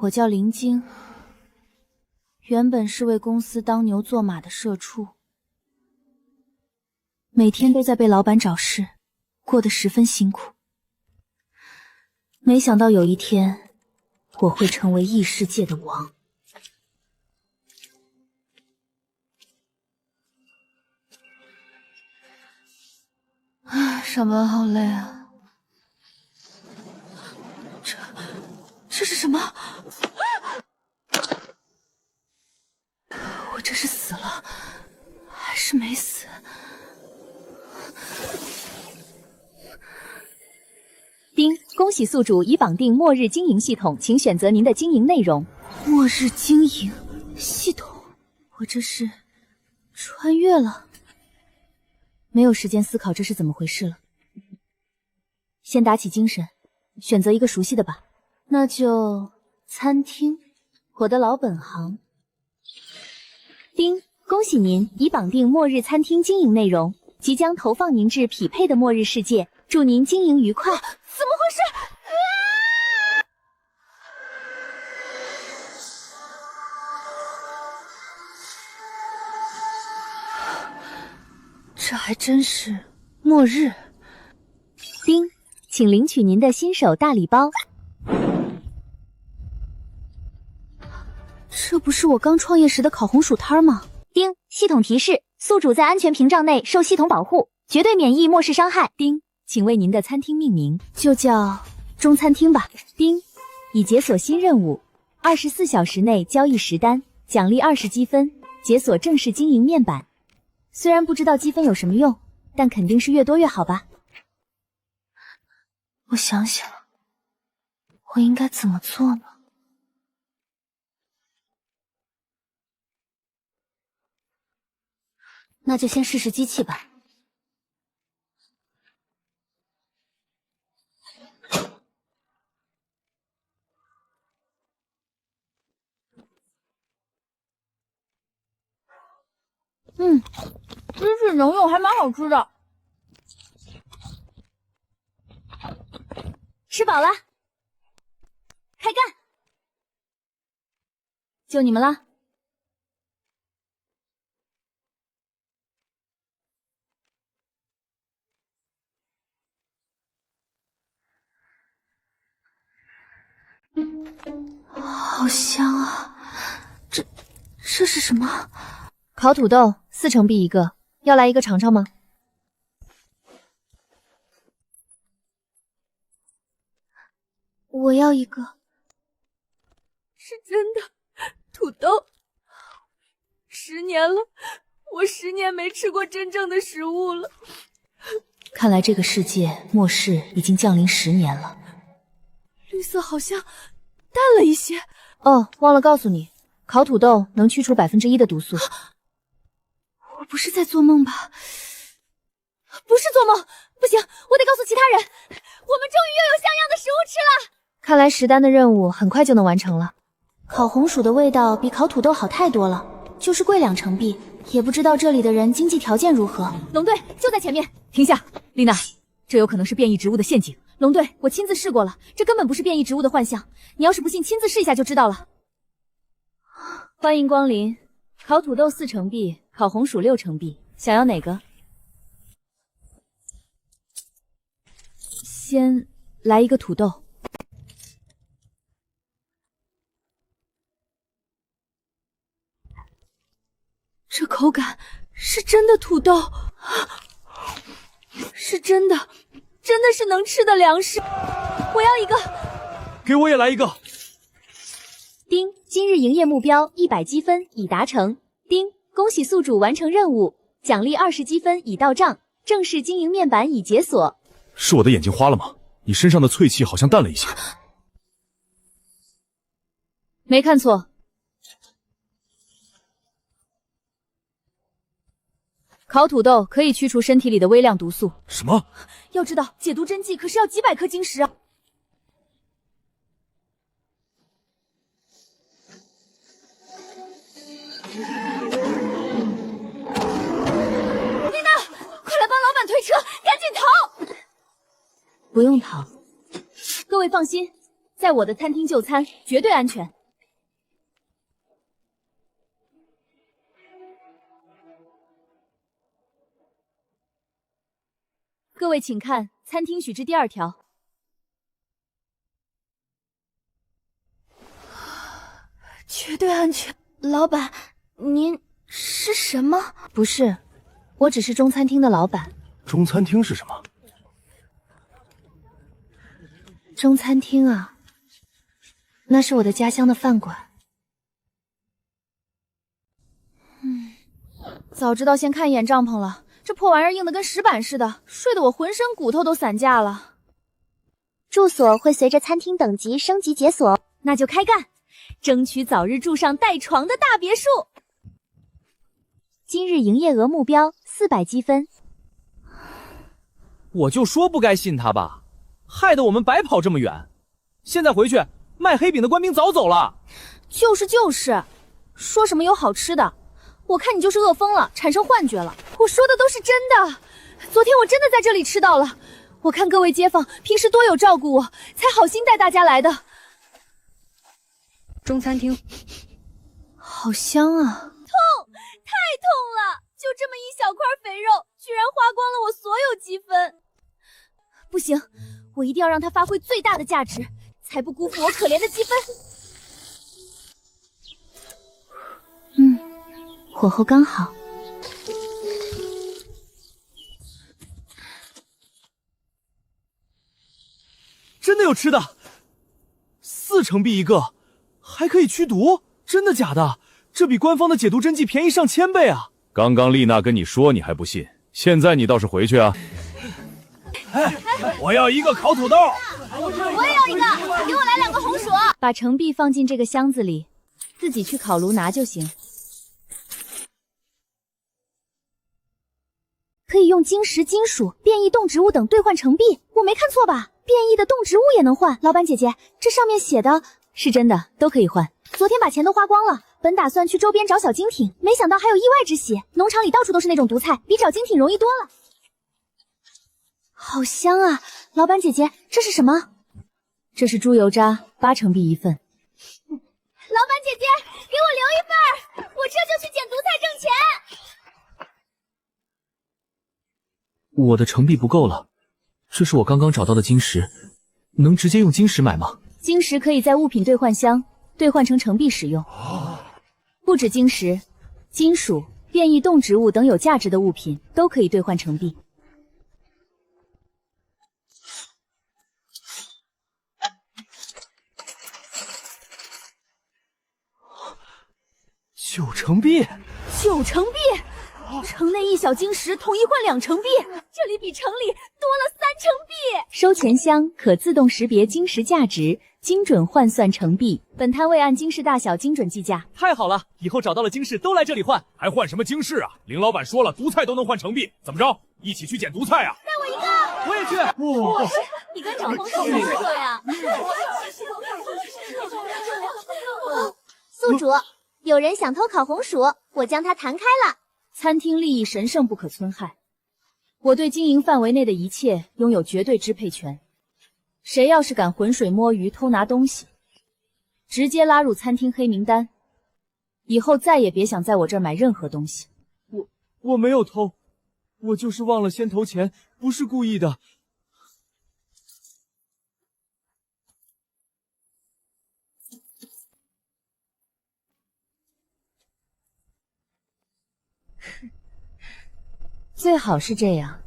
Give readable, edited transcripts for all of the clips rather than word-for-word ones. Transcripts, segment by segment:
我叫林晶，原本是为公司当牛做马的社畜，每天都在被老板找事，过得十分辛苦。没想到有一天，我会成为异世界的王。上班好累啊！这是什么？我这是死了，还是没死？丁，恭喜宿主已绑定末日经营系统，请选择您的经营内容。末日经营系统，我这是穿越了？没有时间思考这是怎么回事了，先打起精神，选择一个熟悉的吧。那就餐厅，我的老本行。丁，恭喜您已绑定末日餐厅经营内容，即将投放您至匹配的末日世界，祝您经营愉快。怎么回事？这还真是末日。丁，请领取您的新手大礼包。这不是我刚创业时的烤红薯摊吗？丁，系统提示：宿主在安全屏障内受系统保护，绝对免疫末世伤害。丁，请为您的餐厅命名，就叫中餐厅吧。丁，已解锁新任务，24小时内交易10单，奖励20积分，解锁正式经营面板。虽然不知道积分有什么用，但肯定是越多越好吧。我想想，我应该怎么做呢？那就先试试机器吧。机器能用，还蛮好吃的。吃饱了，开干！就你们了。好香啊！这是什么？烤土豆，4成币一个，要来一个尝尝吗？我要一个。是真的，土豆。10年了，我10年没吃过真正的食物了。看来这个世界末世已经降临10年了。绿色好像淡了一些。哦，忘了告诉你，烤土豆能去除1%的毒素。我不是在做梦吧？不是做梦，不行，我得告诉其他人，我们终于又有像样的食物吃了。看来10单的任务很快就能完成了。烤红薯的味道比烤土豆好太多了，就是贵2成币，也不知道这里的人经济条件如何。龙队就在前面，停下，丽娜，这有可能是变异植物的陷阱。龙队，我亲自试过了，这根本不是变异植物的幻象，你要是不信，亲自试一下就知道了。欢迎光临，烤土豆4成币，烤红薯6成币，想要哪个？先来一个土豆。这口感是真的土豆，是真的是能吃的粮食。我要一个，给我也来一个。丁，今日营业目标100积分已达成。丁，恭喜宿主完成任务，奖励20积分已到账，正式经营面板已解锁。是我的眼睛花了吗？你身上的淬气好像淡了一些。没看错。烤土豆可以驱除身体里的微量毒素。什么？要知道解毒针剂可是要几百颗晶石啊！丽娜，快来帮老板推车，赶紧逃！不用逃。各位放心，在我的餐厅就餐，绝对安全。各位请看餐厅许之第2条。绝对安全。老板，您是什么？不是，我只是中餐厅的老板。中餐厅是什么？中餐厅啊，那是我的家乡的饭馆。早知道先看一眼帐篷了，这破玩意儿硬得跟石板似的，睡得我浑身骨头都散架了。住所会随着餐厅等级升级解锁，那就开干，争取早日住上带床的大别墅。今日营业额目标400积分。我就说不该信他吧，害得我们白跑这么远。现在回去，卖黑饼的官兵早走了。就是，说什么有好吃的，我看你就是饿疯了，产生幻觉了。我说的都是真的，昨天我真的在这里吃到了。我看各位街坊平时多有照顾我，才好心带大家来的。中餐厅，好香啊！太痛了！就这么一小块肥肉，居然花光了我所有积分。不行，我一定要让它发挥最大的价值，才不辜负我可怜的积分。火候刚好。真的有吃的，4成币一个，还可以驱毒，真的假的？这比官方的解毒针剂便宜上1000倍啊！刚刚丽娜跟你说你还不信，现在你倒是回去啊！我要一个烤土豆。我也要一个，给我来2个红薯。把成币放进这个箱子里，自己去烤炉拿就行。可以用晶石、金属、变异动植物等兑换成币，我没看错吧？变异的动植物也能换。老板姐姐，这上面写的是真的，都可以换。昨天把钱都花光了，本打算去周边找小精品，没想到还有意外之喜。农场里到处都是那种毒菜，比找精品容易多了。好香啊！老板姐姐，这是什么？这是猪油渣，8成币一份。老板姐姐，给我留一份，我这就去捡毒菜挣钱。我的成币不够了，这是我刚刚找到的晶石，能直接用晶石买吗？晶石可以在物品兑换箱兑换成成币使用。不止晶石，金属、变异动植物等有价值的物品都可以兑换成币。9成币，9成币！城内一小晶石统一换2成币，这里比城里多了3成币。收钱箱可自动识别晶石价值，精准换算成币。本摊位按晶石大小精准计价。太好了，以后找到了晶石都来这里换。还换什么晶石啊？林老板说了，毒菜都能换成币，怎么着？一起去捡毒菜啊！带我一个，我也去。你跟找红薯一个呀？宿主，有人想偷烤红薯，我将它弹开了。餐厅利益神圣不可侵害，我对经营范围内的一切拥有绝对支配权。谁要是敢浑水摸鱼偷拿东西，直接拉入餐厅黑名单，以后再也别想在我这儿买任何东西。我没有偷，我就是忘了先投钱，不是故意的。最好是这样，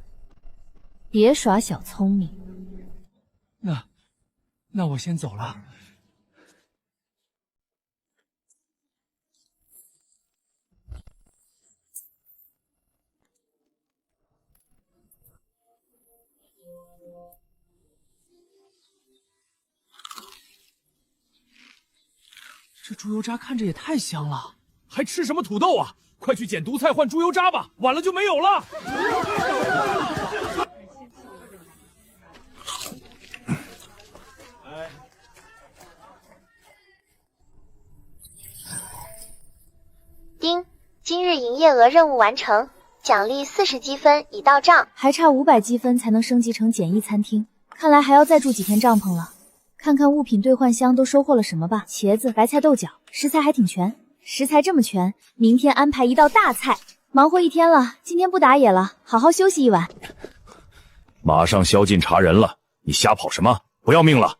别耍小聪明。那我先走了。这猪油渣看着也太香了，还吃什么土豆啊？快去捡毒菜换猪油渣吧，晚了就没有了。丁，今日营业额任务完成，奖励40积分已到账，还差500积分才能升级成简易餐厅，看来还要再住几天帐篷了。看看物品兑换箱都收获了什么吧。茄子、白菜、豆角，食材还挺全。食材这么全，明天安排一道大菜。忙活一天了，今天不打野了，好好休息一晚。马上宵禁查人了，你瞎跑什么？不要命了？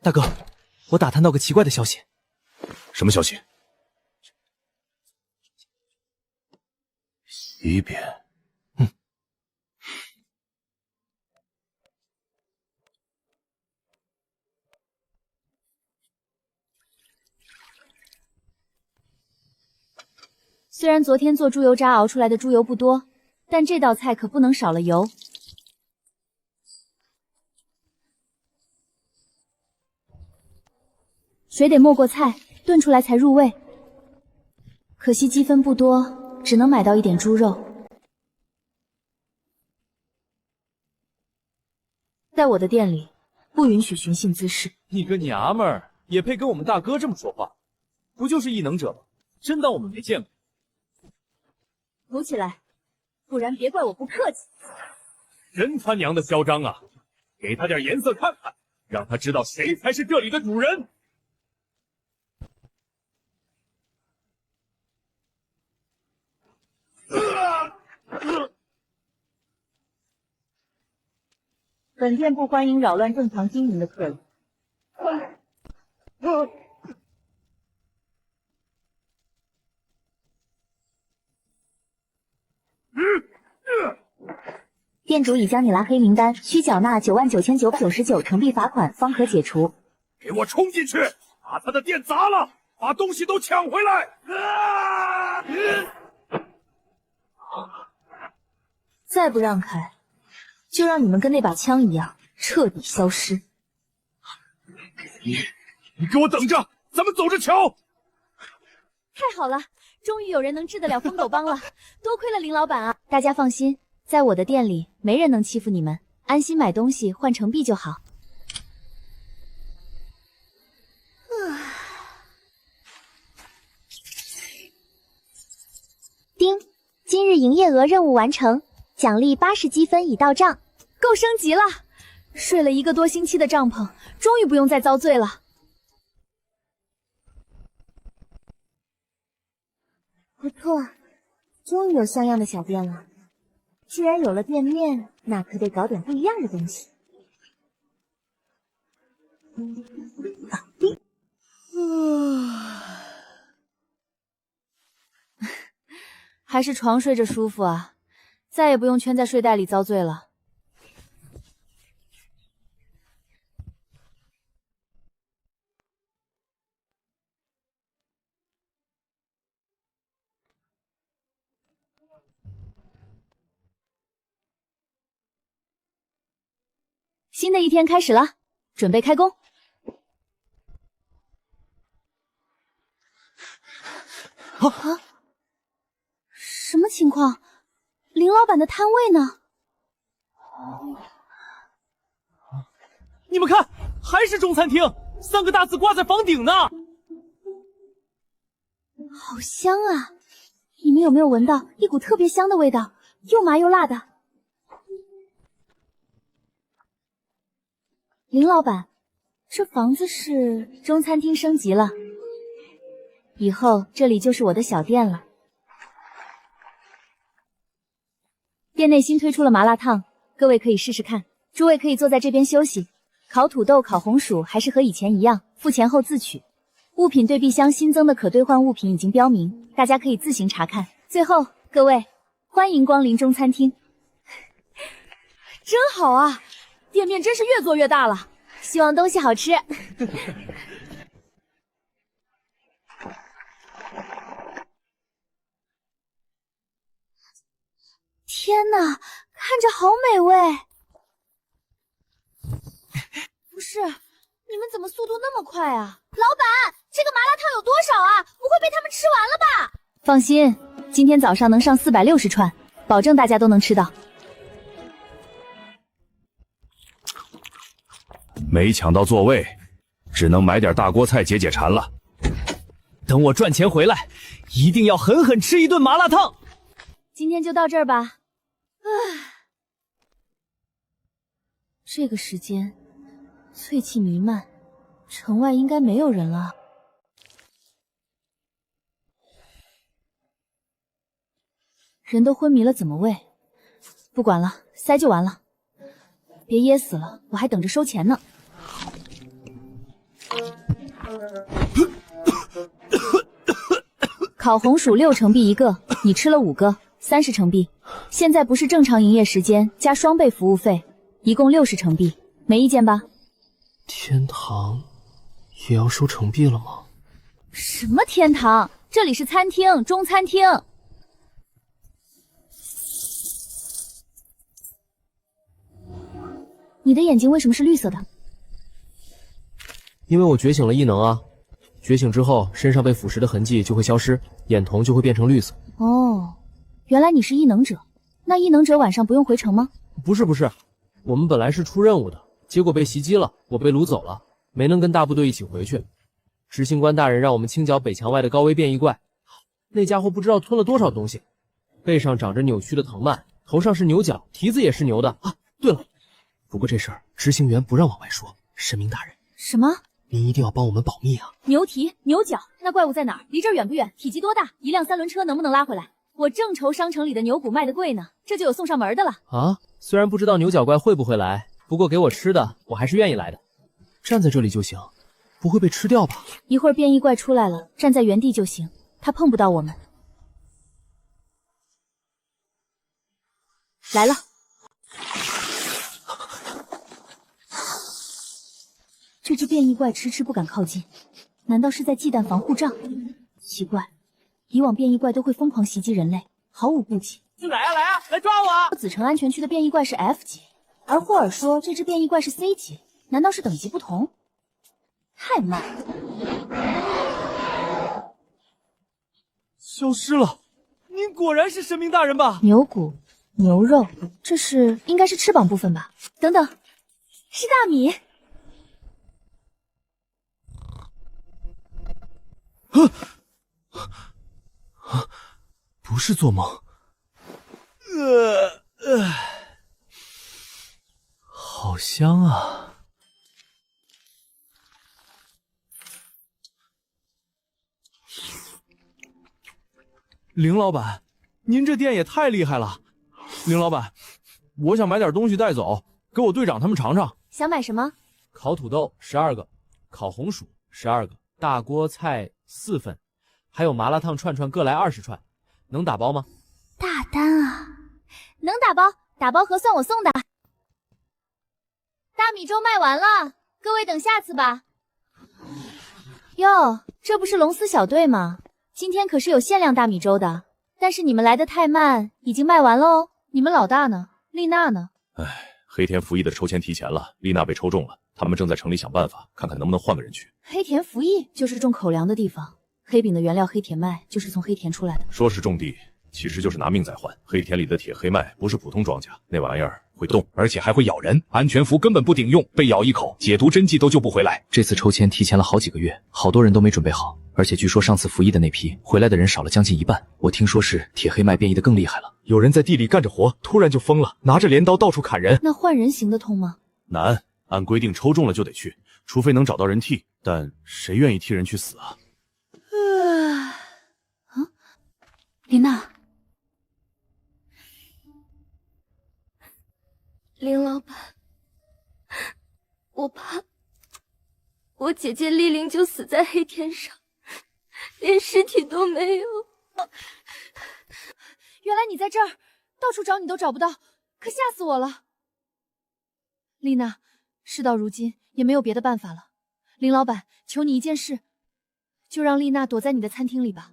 大哥，我打探到个奇怪的消息。什么消息？西边。虽然昨天做猪油渣熬出来的猪油不多，但这道菜可不能少了油。水得没过菜，炖出来才入味。可惜积分不多，只能买到一点猪肉。在我的店里，不允许寻衅滋事。你个娘们儿也配跟我们大哥这么说话？不就是异能者吗？真当我们没见过？扶起来，不然别怪我不客气。真他娘的嚣张啊！给他点颜色看看，让他知道谁才是这里的主人。本店不欢迎扰乱正常经营的客人。店主已将你拉黑名单，需缴纳99999成币罚款方可解除。给我冲进去，把他的店砸了，把东西都抢回来！再不让开，就让你们跟那把枪一样彻底消失。你给我等着，咱们走着瞧。太好了，终于有人能治得了疯狗帮了，多亏了林老板啊！大家放心，在我的店里没人能欺负你们，安心买东西换成币就好。丁，今日营业额任务完成，奖励80积分已到账，够升级了！睡了1个多星期的帐篷，终于不用再遭罪了。不错，终于有像样的小店了。既然有了店面，那可得搞点不一样的东西。还是床睡着舒服啊，再也不用圈在睡袋里遭罪了。新的一天开始了，准备开工。啊！什么情况？林老板的摊位呢？你们看，还是中餐厅，3个大字挂在房顶呢。好香啊！你们有没有闻到一股特别香的味道，又麻又辣的？林老板，这房子是中餐厅升级了，以后这里就是我的小店了。店内新推出了麻辣烫，各位可以试试看。诸位可以坐在这边休息。烤土豆、烤红薯还是和以前一样，付钱后自取。物品对币箱新增的可兑换物品已经标明，大家可以自行查看。最后，各位欢迎光临中餐厅。真好啊，店面真是越做越大了，希望东西好吃。天哪，看着好美味！不是，你们怎么速度那么快啊？老板，这个麻辣烫有多少啊？不会被他们吃完了吧？放心，今天早上能上460串，保证大家都能吃到。没抢到座位，只能买点大锅菜解解馋了。等我赚钱回来，一定要狠狠吃一顿麻辣烫。今天就到这儿吧。这个时间，淬气弥漫，城外应该没有人了。人都昏迷了，怎么喂？不管了，塞就完了。别噎死了，我还等着收钱呢。烤红薯6成币一个，你吃了5个，30成币。现在不是正常营业时间，加双倍服务费，一共60成币，没意见吧？天堂也要收成币了吗？什么天堂？这里是餐厅，中餐厅。你的眼睛为什么是绿色的？因为我觉醒了异能啊！觉醒之后，身上被腐蚀的痕迹就会消失，眼瞳就会变成绿色。哦，原来你是异能者。那异能者晚上不用回城吗？不是，我们本来是出任务的，结果被袭击了，我被掳走了，没能跟大部队一起回去。执行官大人让我们清剿北墙外的高危变异怪，那家伙不知道吞了多少东西，背上长着扭曲的藤蔓，头上是牛角，蹄子也是牛的啊！对了，不过这事儿执行员不让往外说。神明大人，什么？您一定要帮我们保密啊！牛蹄、牛角，那怪物在哪儿？离这儿远不远？体积多大？一辆3轮车能不能拉回来？我正愁商城里的牛骨卖得贵呢，这就有送上门的了啊！虽然不知道牛角怪会不会来，不过给我吃的，我还是愿意来的。站在这里就行，不会被吃掉吧？一会儿变异怪出来了，站在原地就行，他碰不到我们。来了。这只变异怪迟迟不敢靠近，难道是在忌惮防护罩？奇怪，以往变异怪都会疯狂袭击人类，毫无顾忌。来啊，来抓我啊！紫城安全区的变异怪是 F 级，而霍尔说这只变异怪是 C 级，难道是等级不同？太慢。消失了，您果然是神明大人吧？牛骨、牛肉，这应该是翅膀部分吧？等等，是大米。不是做梦。好香啊！林老板，您这店也太厉害了。林老板，我想买点东西带走，给我队长他们尝尝。想买什么？烤土豆12个，烤红薯12个，大锅菜4份，还有麻辣烫串串各来20串，能打包吗？大单啊，能打包，打包盒算我送的。大米粥卖完了，各位等下次吧。哟，这不是龙丝小队吗？今天可是有限量大米粥的，但是你们来的太慢，已经卖完了哦。你们老大呢？丽娜呢？黑田服役的抽签提前了，丽娜被抽中了，他们正在城里想办法，看看能不能换个人去。黑田服役就是种口粮的地方，黑饼的原料黑田麦就是从黑田出来的。说是种地，其实就是拿命在换。黑田里的铁黑麦不是普通庄稼，那玩意儿会动，而且还会咬人。安全服根本不顶用，被咬一口，解毒针剂都救不回来。这次抽签提前了好几个月，好多人都没准备好，而且据说上次服役的那批回来的人少了将近一半。我听说是铁黑麦变异的更厉害了，有人在地里干着活，突然就疯了，拿着镰刀到处砍人。那换人行得通吗？难，按规定抽中了就得去，除非能找到人替，但谁愿意替人去死啊？琳娜，林老板，我怕我姐姐丽玲就死在黑田上，连尸体都没有。原来你在这儿，到处找你都找不到，可吓死我了。丽娜，事到如今也没有别的办法了，林老板，求你一件事，就让丽娜躲在你的餐厅里吧。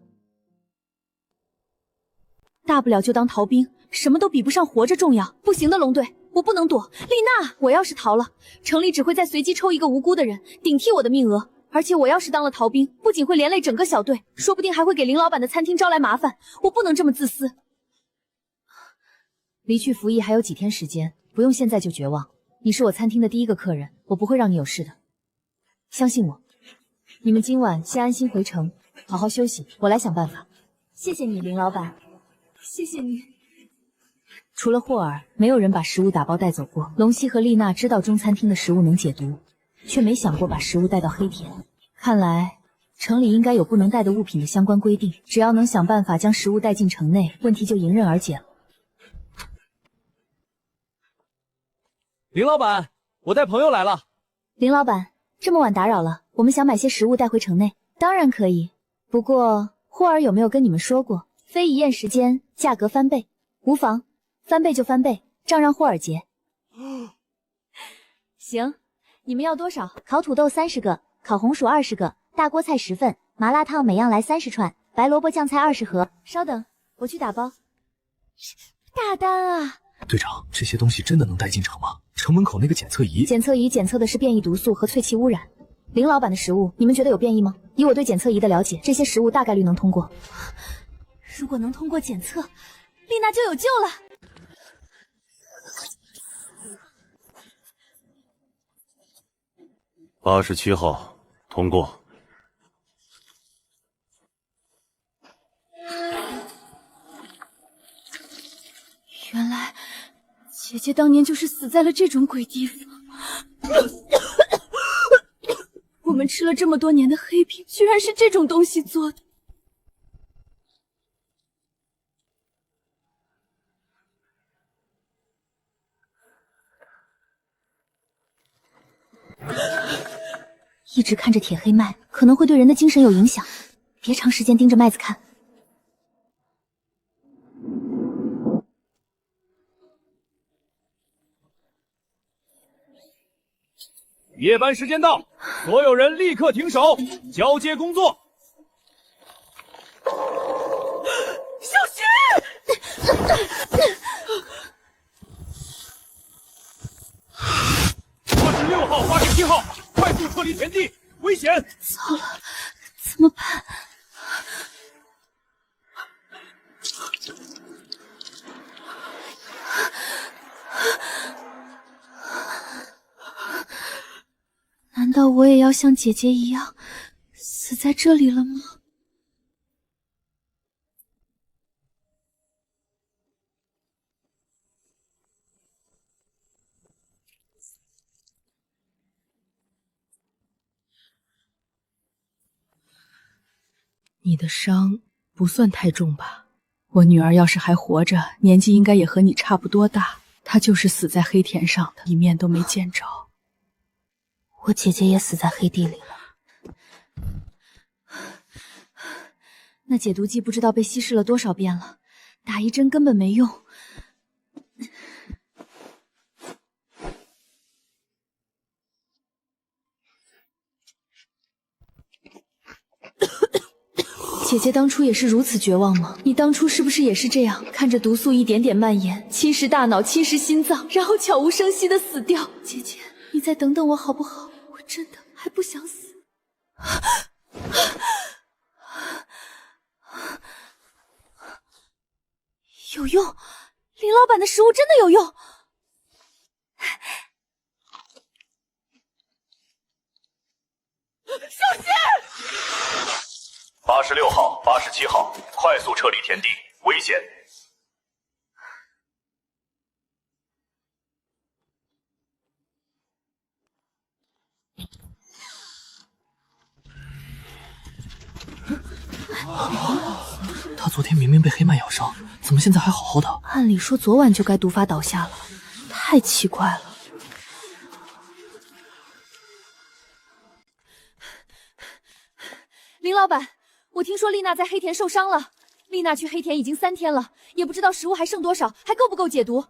大不了就当逃兵，什么都比不上活着重要。不行的，龙队，我不能躲。丽娜，我要是逃了，城里只会再随机抽一个无辜的人顶替我的命额，而且我要是当了逃兵，不仅会连累整个小队，说不定还会给林老板的餐厅招来麻烦。我不能这么自私。离去服役还有几天时间，不用现在就绝望。你是我餐厅的第一个客人，我不会让你有事的，相信我。你们今晚先安心回城，好好休息，我来想办法。谢谢你，林老板。谢谢你。除了霍尔，没有人把食物打包带走过。龙希和丽娜知道中餐厅的食物能解毒，却没想过把食物带到黑田。看来城里应该有不能带的物品的相关规定，只要能想办法将食物带进城内，问题就迎刃而解了。林老板，我带朋友来了。林老板，这么晚打扰了，我们想买些食物带回城内。当然可以，不过霍儿有没有跟你们说过，非一宴时间价格翻倍？无妨，翻倍就翻倍，账让霍尔结。行，你们要多少？烤土豆30个，烤红薯20个，大锅菜10份，麻辣烫每样来30串，白萝卜酱菜20盒。稍等，我去打包。大单啊！队长，这些东西真的能带进城吗？城门口那个检测仪，检测仪检测的是变异毒素和淬气污染。林老板的食物，你们觉得有变异吗？以我对检测仪的了解，这些食物大概率能通过。如果能通过检测，丽娜就有救了。87号通过。原来姐姐当年就是死在了这种鬼地方。我们吃了这么多年的黑饼，居然是这种东西做的。一直看着铁黑麦，可能会对人的精神有影响，别长时间盯着麦子看。夜班时间到，所有人立刻停手，交接工作。小雪！86号、87号，快速撤离田地，危险！糟了，怎么办？难道我也要像姐姐一样死在这里了吗？你的伤不算太重吧？我女儿要是还活着，年纪应该也和你差不多大。她就是死在黑田上的，一面都没见着。我姐姐也死在黑地里了。那解毒剂不知道被稀释了多少遍了，打一针根本没用。姐姐当初也是如此绝望吗？你当初是不是也是这样，看着毒素一点点蔓延，侵蚀大脑，侵蚀心脏，然后悄无声息的死掉？姐姐，你再等等我好不好？我真的还不想死。有用，林老板的食物真的有用。小心！86号、87号，快速撤离田地，危险！他昨天明明被黑麦咬伤，怎么现在还好好的？按理说昨晚就该毒发倒下了，太奇怪了。林老板，我听说丽娜在黑田受伤了。丽娜去黑田已经3天了，也不知道食物还剩多少，还够不够解毒？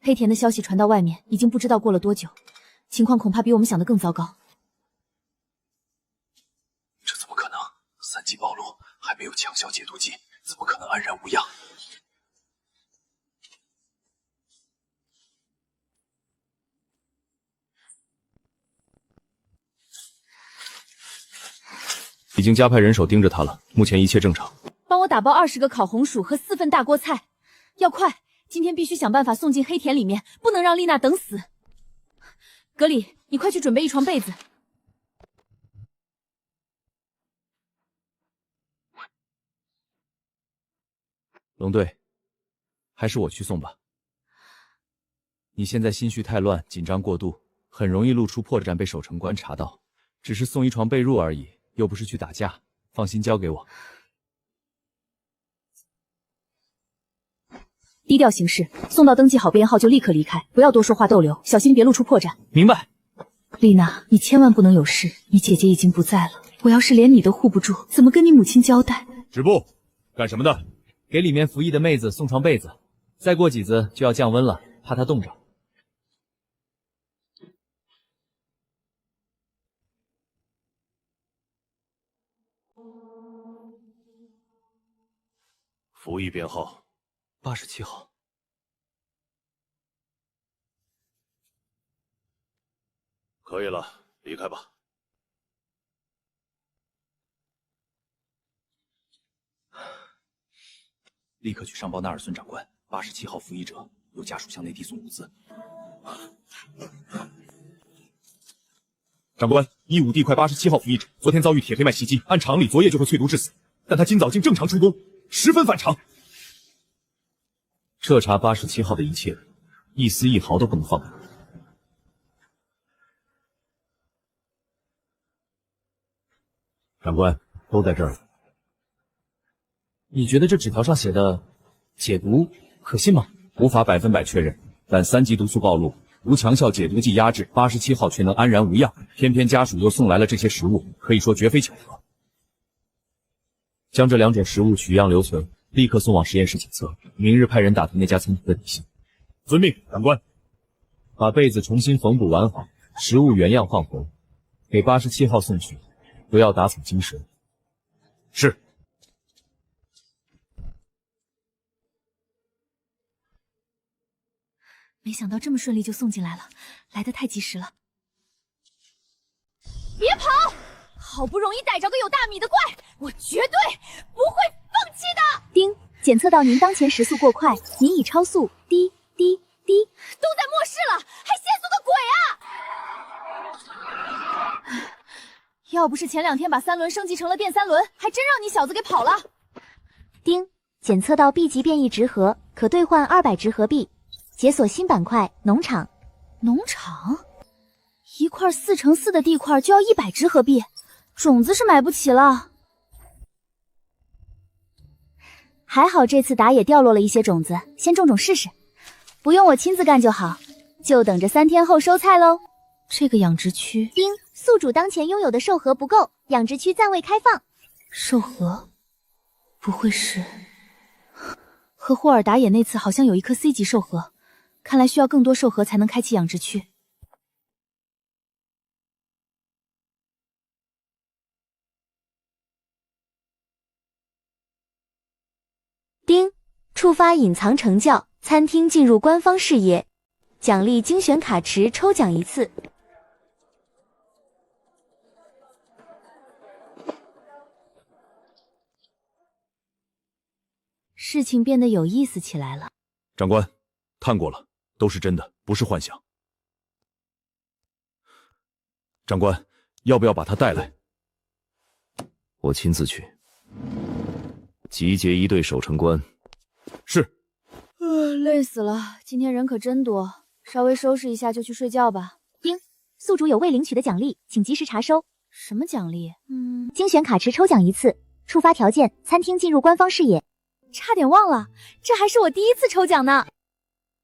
黑田的消息传到外面，已经不知道过了多久，情况恐怕比我们想的更糟糕。这怎么可能？3级暴露，还没有强效解毒剂，怎么可能安然无恙？已经加派人手盯着他了，目前一切正常。帮我打包20个烤红薯和4份大锅菜，要快！今天必须想办法送进黑田里面，不能让丽娜等死。格里，你快去准备一床被子。龙队，还是我去送吧。你现在心绪太乱，紧张过度，很容易露出破绽被守城官查到。只是送一床被褥而已，又不是去打架，放心交给我。低调行事，送到登记好编号就立刻离开，不要多说话逗留，小心别露出破绽。明白。丽娜，你千万不能有事，你姐姐已经不在了，我要是连你都护不住，怎么跟你母亲交代？止步！干什么的？给里面服役的妹子送床被子，再过几子就要降温了，怕她冻着。服役编号87号。可以了，离开吧。立刻去上报纳尔孙长官，87号服役者有家属向内递送物资。长官，15地块87号服役者昨天遭遇铁黑麦袭击，按常理昨夜就会淬毒致死，但他今早竟正常出宫，十分反常。彻查87号的一切，一丝一毫都不能放过。长官，都在这儿。你觉得这纸条上写的解毒可信吗？无法100%确认，但3级毒素暴露，无强效解毒剂压制，87号却能安然无恙。偏偏家属又送来了这些食物，可以说绝非巧合。将这2种食物取样留存，立刻送往实验室检测。明日派人打听那家餐厅的底细。遵命，长官。把被子重新缝补完好，食物原样放回，给87号送去，不要打草惊蛇。是。没想到这么顺利就送进来了，来得太及时了。别跑！好不容易逮着个有大米的怪，我绝对不会放弃的。丁，检测到您当前时速过快，您已超速，滴滴滴，都在末世了，还限速个鬼啊！要不是前2天把3轮升级成了电3轮，还真让你小子给跑了。丁，检测到 B 级变异值核，可兑换200值核币。解锁新板块农场。农场？1块4×4的地块就要100值核币，种子是买不起了。还好这次打野掉落了一些种子，先种种试试。不用我亲自干就好，就等着3天后收菜喽。这个养殖区，丁，宿主当前拥有的兽核不够，养殖区暂未开放。兽核？不会是和霍尔打野那次好像有一颗 C 级兽核，看来需要更多兽核才能开启养殖区。丁，触发隐藏成教，餐厅进入官方视野，奖励精选卡池抽奖1次。事情变得有意思起来了。长官，看过了，都是真的，不是幻想。长官，要不要把他带来？我亲自去。集结1队守城官。是。累死了，今天人可真多，稍微收拾一下就去睡觉吧。丁，宿主有未领取的奖励，请及时查收。什么奖励？精选卡池抽奖1次，触发条件：餐厅进入官方视野。差点忘了，这还是我第1次抽奖呢！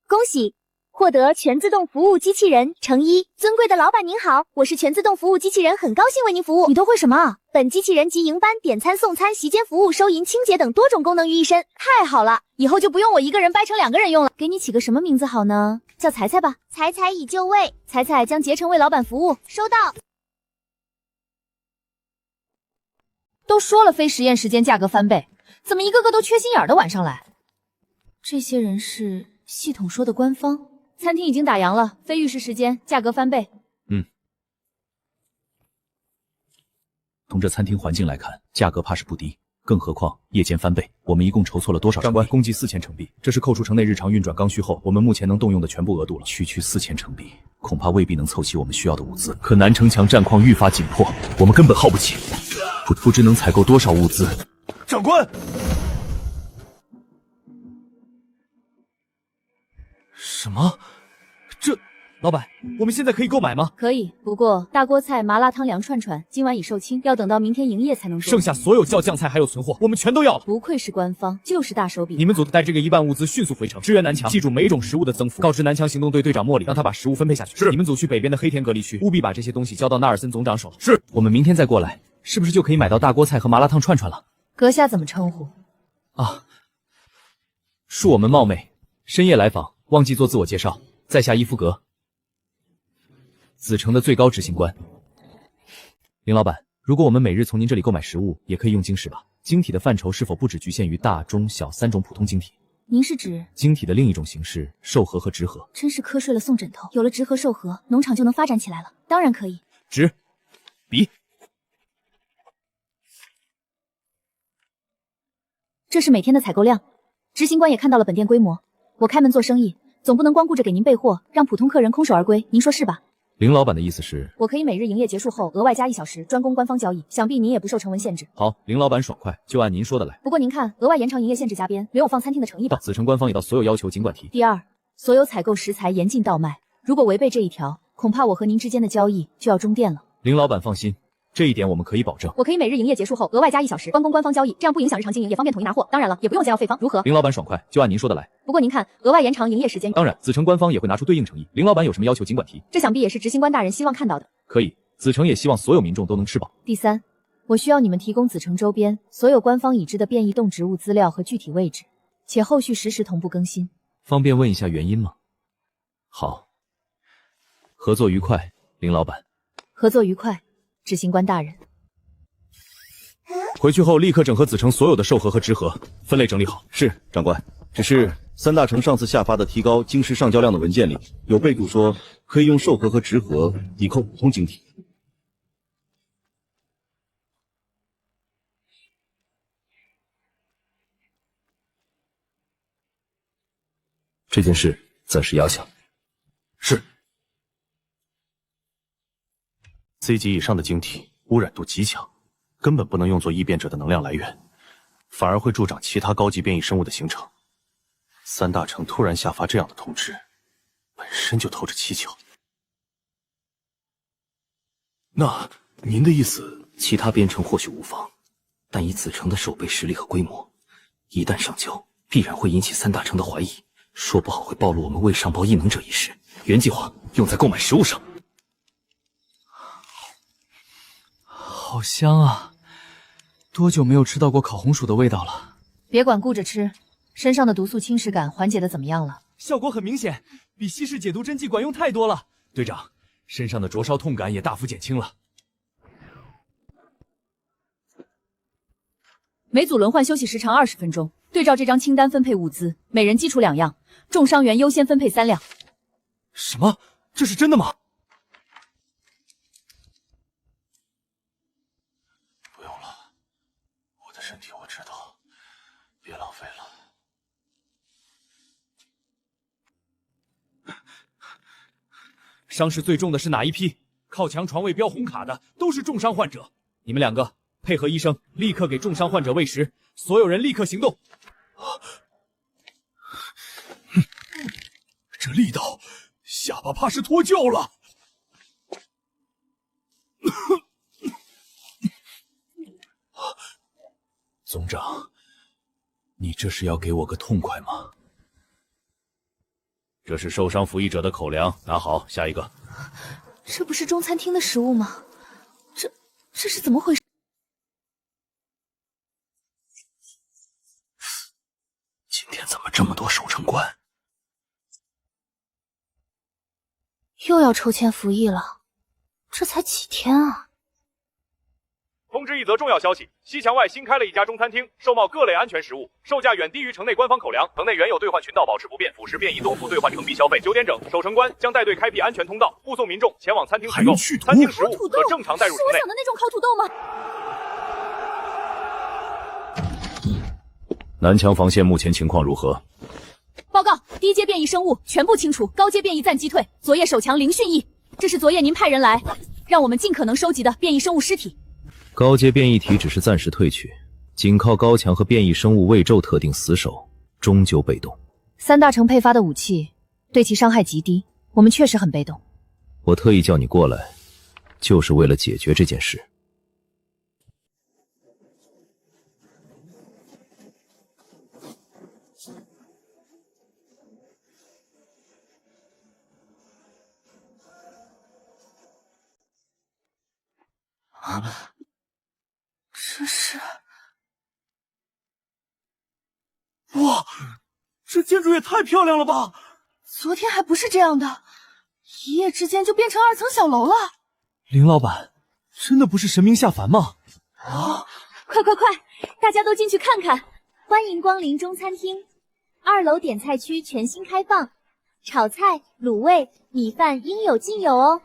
恭喜，获得全自动服务机器人乘1。尊贵的老板您好，我是全自动服务机器人，很高兴为您服务。你都会什么啊？本机器人集营班、点餐、送餐、席间服务、收银、清洁等多种功能于一身。太好了，以后就不用我一个人掰成2个人用了。给你起个什么名字好呢？叫彩彩吧。彩彩已就位，彩彩将竭诚为老板服务。收到。都说了非实验时间价格翻倍，怎么一个个都缺心眼的晚上来？这些人是系统说的官方。餐厅已经打烊了，非浴室时间价格翻倍。从这餐厅环境来看，价格怕是不低，更何况夜间翻倍，我们一共筹措了多少？长官，共计4000成币，这是扣除城内日常运转刚需后，我们目前能动用的全部额度了。区4000成币，恐怕未必能凑齐我们需要的物资。可南城墙战况愈发紧迫，我们根本耗不起，不知能采购多少物资。长官，什么？老板，我们现在可以购买吗？可以，不过大锅菜、麻辣汤、凉串串今晚已售罄，要等到明天营业才能做。剩下所有叫酱菜还有存货，我们全都要了。不愧是官方，就是大手笔。你们组带这个1万物资迅速回城，支援南墙，记住每种食物的增幅，告知南墙行动队队长莫里，让他把食物分配下去。是，你们组去北边的黑田隔离区，务必把这些东西交到纳尔森总长手。是，我们明天再过来，是不是就可以买到大锅菜和麻辣烫串串了？阁下怎么称呼？啊，恕我们冒昧，深夜来访，忘记做自我介绍，在下伊夫格，子城的最高执行官。林老板，如果我们每日从您这里购买食物，也可以用晶石吧？晶体的范畴是否不只局限于大、中、小3种普通晶体？您是指晶体的另一种形式，授核和直核。真是瞌睡了送枕头，有了直核授核，农场就能发展起来了。当然可以。纸、笔。这是每天的采购量，执行官也看到了本店规模。我开门做生意，总不能光顾着给您备货，让普通客人空手而归，您说是吧？林老板的意思是，我可以每日营业结束后额外加1小时，专供官方交易，想必您也不受成文限制。好，林老板爽快，就按您说的来。不过您看，额外延长营业限制加边，留有放餐厅的诚意吧。子城官方也到所有要求尽管提。第二，所有采购食材严禁倒卖，如果违背这一条，恐怕我和您之间的交易就要终店了。林老板放心，这一点我们可以保证。我可以每日营业结束后额外加1小时，专供官方交易，这样不影响日常经营，也方便统一拿货。当然了，也不用先要费方，如何？林老板爽快，就按您说的来。不过您看，额外延长营业时间，当然，子城官方也会拿出对应诚意。林老板有什么要求尽管提。这想必也是执行官大人希望看到的。可以，子城也希望所有民众都能吃饱。第三，我需要你们提供子城周边所有官方已知的变异动植物资料和具体位置，且后续实时同步更新。方便问一下原因吗？好，合作愉快，林老板。合作愉快，执行官大人。回去后立刻整合子城所有的授核和直核，分类整理好。是，长官。只是三大城上次下发的提高晶石上交量的文件里有备注说，可以用授核和直核抵扣普通晶体。这件事暂时压下。是。C 级以上的晶体污染度极强，根本不能用作异变者的能量来源，反而会助长其他高级变异生物的形成。三大城突然下发这样的通知，本身就透着蹊跷。那您的意思？其他编程或许无妨，但以子城的守备实力和规模，一旦上交，必然会引起三大城的怀疑，说不好会暴露我们未上报异能者一事。原计划用在购买食物上。好香啊！多久没有吃到过烤红薯的味道了？别管顾着吃，身上的毒素侵蚀感缓解的怎么样了？效果很明显，比稀释解毒针剂管用太多了。队长，身上的灼烧痛感也大幅减轻了。每组轮换休息时长20分钟，对照这张清单分配物资，每人基础2样，重伤员优先分配3辆。什么？这是真的吗？不用了，我的身体我知道，别浪费了。伤势最重的是哪一批？靠墙床位标红卡的都是重伤患者。你们2个配合医生，立刻给重伤患者喂食，所有人立刻行动。这力道，下巴怕是脱臼了。总长，你这是要给我个痛快吗？这是受伤服役者的口粮，拿好，下一个。这不是中餐厅的食物吗？这是怎么回事？今天怎么这么多守城官？又要抽签服役了，这才几天啊！通知一则重要消息：西墙外新开了一家中餐厅，售卖各类安全食物，售价远低于城内官方口粮。城内原有兑换渠道保持不变，辅食变异东府兑换成必消费。9点整，守城官将带队开辟安全通道，护送民众前往餐厅采购。餐厅食物可正常带入城内。是我想的那种烤土豆吗？南墙防线目前情况如何？报告，低阶变异生物全部清除，高阶变异暂击退。昨夜守墙零讯役，这是昨夜您派人来，让我们尽可能收集的变异生物尸体。高阶变异体只是暂时退去，仅靠高墙和变异生物未宙特定死守，终究被动。三大城配发的武器对其伤害极低，我们确实很被动。我特意叫你过来，就是为了解决这件事。这是……哇，这建筑也太漂亮了吧！昨天还不是这样的，一夜之间就变成2层小楼了。林老板，真的不是神明下凡吗？啊！快快快，大家都进去看看！欢迎光临中餐厅，2楼点菜区全新开放，炒菜、卤味、米饭应有尽有哦。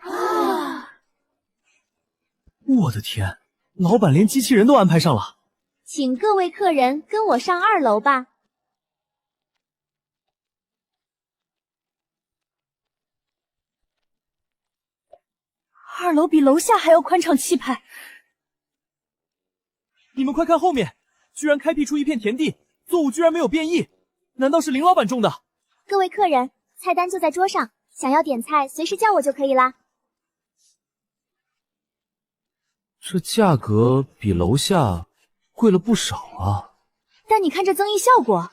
我的天，老板连机器人都安排上了。请各位客人跟我上2楼吧。2楼比楼下还要宽敞气派。你们快看后面，居然开辟出一片田地，作物居然没有变异，难道是林老板种的？各位客人，菜单就在桌上，想要点菜随时叫我就可以啦。这价格比楼下贵了不少啊！但你看这增益效果，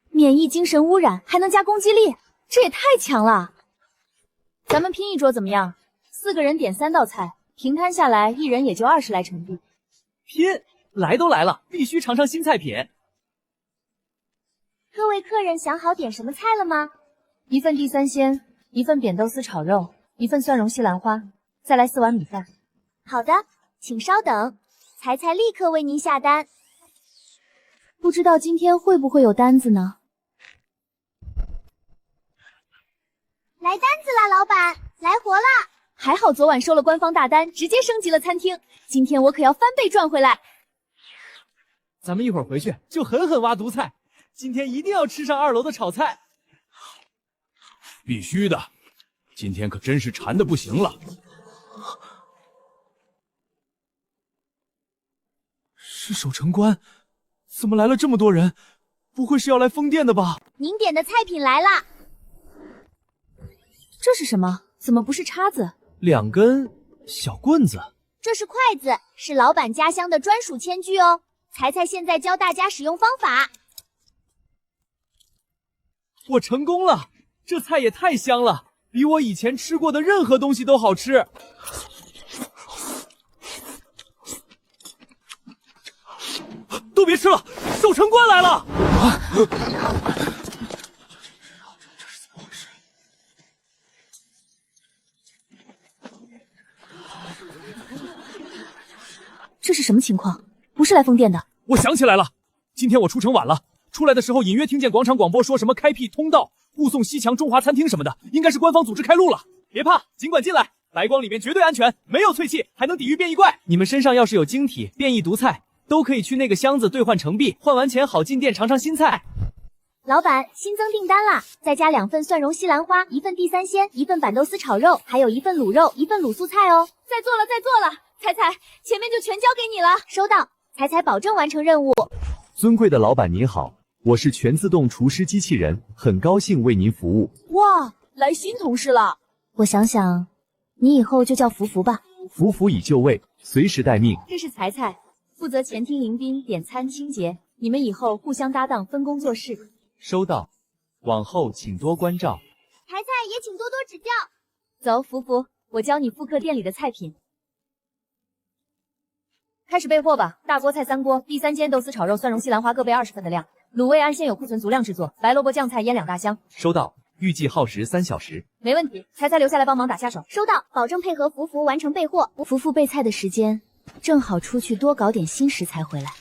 免疫精神污染，还能加攻击力，这也太强了。咱们拼一桌怎么样？4个人点3道菜，平摊下来一人也就20来成币。拼！来都来了，必须尝尝新菜品。各位客人想好点什么菜了吗？1份地3鲜，1份扁豆丝炒肉，1份蒜蓉西兰花，再来4碗米饭。好的，请稍等，彩彩立刻为您下单。不知道今天会不会有单子呢？来单子啦，老板，来活啦！还好昨晚收了官方大单，直接升级了餐厅，今天我可要翻倍赚回来。咱们一会儿回去就狠狠挖毒菜，今天一定要吃上2楼的炒菜。必须的，今天可真是馋的不行了。是守城官，怎么来了这么多人？不会是要来封殿的吧？您点的菜品来啦。这是什么？怎么不是叉子？2根小棍子。这是筷子，是老板家乡的专属餐具哦。彩彩现在教大家使用方法。我成功了，这菜也太香了，比我以前吃过的任何东西都好吃。都别吃了，守城官来了！这是什么情况？不是来封殿的。我想起来了，今天我出城晚了，出来的时候隐约听见广场广播说什么开辟通道，护送西墙中华餐厅什么的，应该是官方组织开路了。别怕，尽管进来，白光里面绝对安全，没有淬气，还能抵御变异怪。你们身上要是有晶体、变异毒菜，都可以去那个箱子兑换成币，换完钱好进店尝尝新菜。老板，新增订单啦！再加2份蒜蓉西兰花，1份地3鲜，1份板豆丝炒肉，还有1份卤肉，1份卤素菜哦。再做了，再做了，彩彩，前面就全交给你了。收到，彩彩保证完成任务。尊贵的老板您好，我是全自动厨师机器人，很高兴为您服务。哇，来新同事了。我想想，你以后就叫福福吧。福福已就位，随时待命。这是彩彩，负责前厅迎宾、点餐、清洁，你们以后互相搭档，分工做事。收到，往后请多关照。彩彩也请多多指教。走，福福，我教你复刻店里的菜品。开始备货吧，大锅菜3锅，地3鲜豆丝炒肉、蒜蓉西兰花各备20份的量，卤味按现有库存足量制作，白萝卜酱菜腌2大箱。收到，预计耗时3小时。没问题，彩彩留下来帮忙打下手。收到，保证配合福福完成备货。福福备菜的时间正好出去多搞点新食材回来。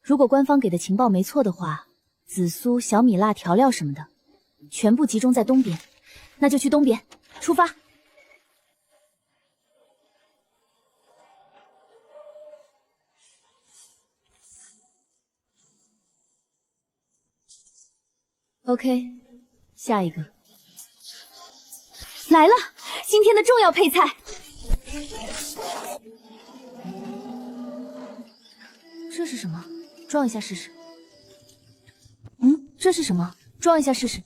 如果官方给的情报没错的话，紫苏、小米辣调料什么的，全部集中在东边，那就去东边，出发。OK， 下一个来了，今天的重要配菜。这是什么？装一下试试。这是什么？装一下试试。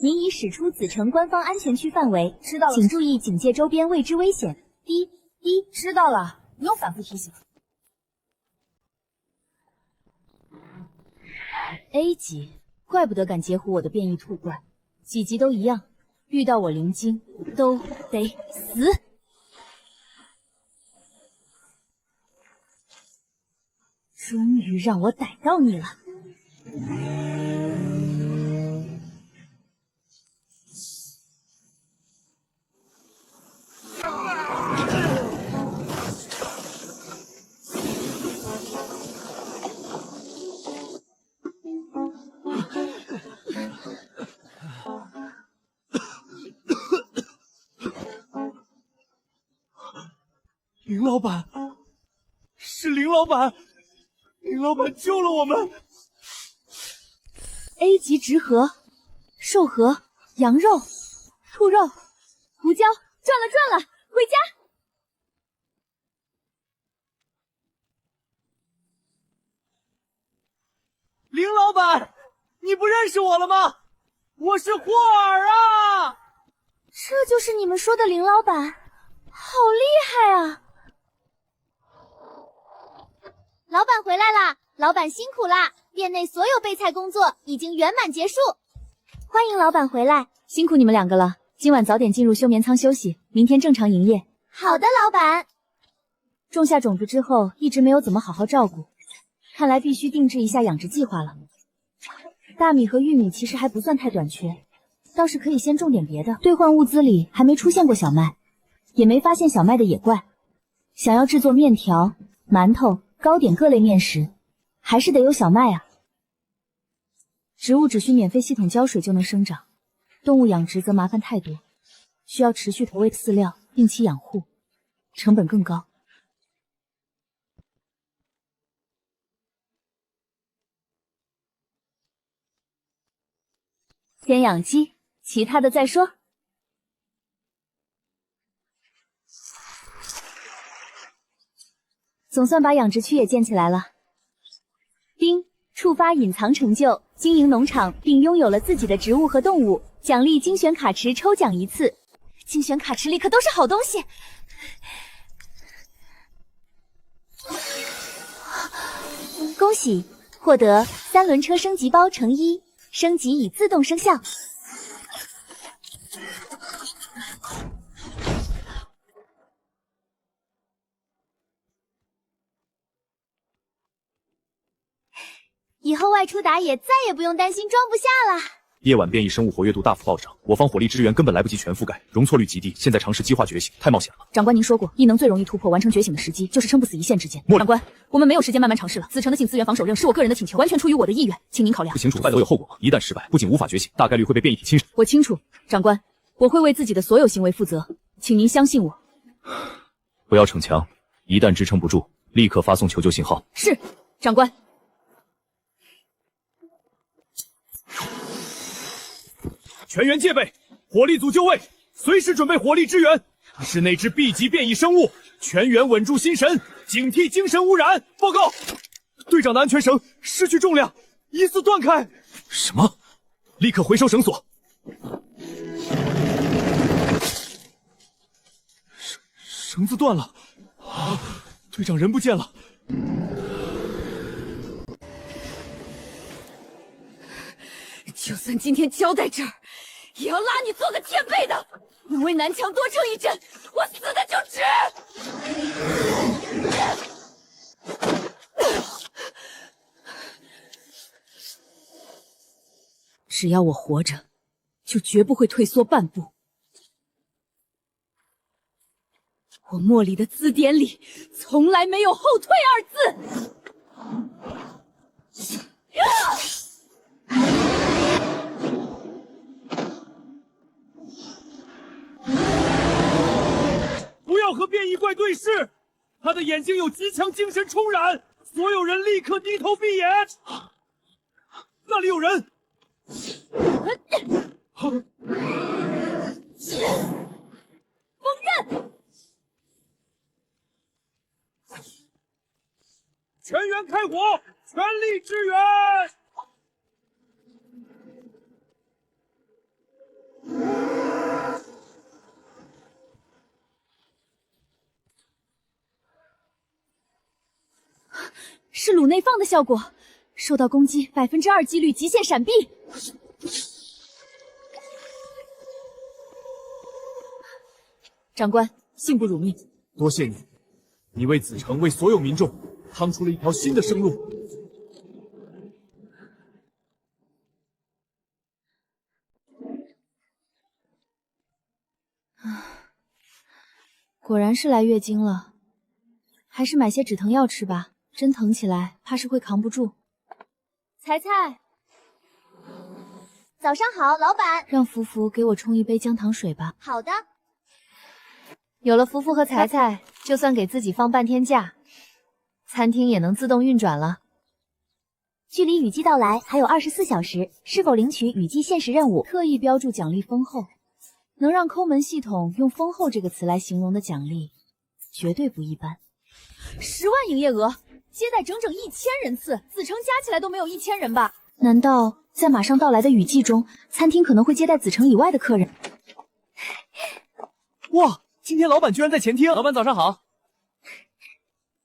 您已驶出子城官方安全区范围，知道了，请注意警戒周边未知危险。滴，知道了，不用反复提醒。A 级，怪不得敢截胡我的变异兔怪，几级都一样，遇到我灵晶都得死。终于让我逮到你了！林老板，是林老板，林老板救了我们。A 级直核、兽核、羊肉、兔肉、胡椒，赚了，回家！林老板，你不认识我了吗？我是霍尔啊！这就是你们说的林老板，好厉害啊！老板回来啦！老板辛苦啦！店内所有备菜工作已经圆满结束，欢迎老板回来。辛苦你们两个了，今晚早点进入休眠舱休息，明天正常营业。好的，老板。种下种子之后，一直没有怎么好好照顾，看来必须定制一下养殖计划了。大米和玉米其实还不算太短缺，倒是可以先种点别的。兑换物资里还没出现过小麦，也没发现小麦的野怪。想要制作面条、馒头、糕点各类面食，还是得有小麦啊。植物只需免费系统浇水就能生长，动物养殖则麻烦太多，需要持续投喂饲料，定期养护，成本更高。先养鸡，其他的再说。总算把养殖区也建起来了。丁，触发隐藏成就，经营农场并拥有了自己的植物和动物，奖励精选卡池抽奖1次。精选卡池里可都是好东西。恭喜获得3轮车升级包乘1，升级已自动生效。以后外出打野再也不用担心装不下了。夜晚变异生物活跃度大幅暴涨，我方火力支援根本来不及全覆盖，容错率极低。现在尝试激化觉醒，太冒险了。长官，您说过，异能最容易突破完成觉醒的时机，就是撑不死一线之间。长官，我们没有时间慢慢尝试了。子城的净资源防守任是我个人的请求，完全出于我的意愿，请您考量。不清楚败都有后果，一旦失败，不仅无法觉醒，大概率会被变异体侵蚀。我清楚，长官，我会为自己的所有行为负责，请您相信我。不要逞强，一旦支撑不住，立刻发送求救信号。是，长官。全员戒备，火力组就位，随时准备火力支援。是那只 B 级变异生物，全员稳住心神，警惕精神污染。报告，队长的安全绳失去重量，疑似断开。什么？立刻回收绳索。绳子断了，队长人不见了。就算今天交在这儿，也要拉你做个欠辈的。能为南墙多撑一阵，我死的就值。只要我活着，就绝不会退缩半步。我墨里的字典里从来没有后退2字。不要和变异怪对视，他的眼睛有极强精神冲染，所有人立刻低头闭眼。那里有人！风刃！全员开火，全力支援！是颅内放的效果，受到攻击2%几率极限闪避。长官，幸不辱命。多谢你，你为子城、为所有民众趟出了一条新的生路。果然是来月经了，还是买些止疼药吃吧，真疼起来怕是会扛不住。彩彩，早上好，老板。让福福给我冲一杯姜糖水吧。好的。有了福福和彩彩，就算给自己放半天假，餐厅也能自动运转了。距离雨季到来还有24小时，是否领取雨季限时任务？特意标注奖励丰厚。能让抠门系统用丰厚这个词来形容的奖励，绝对不一般。10万营业额，接待整整1000人次，子城加起来都没有1000人吧？难道在马上到来的雨季中，餐厅可能会接待子城以外的客人？哇，今天老板居然在前厅！老板早上好。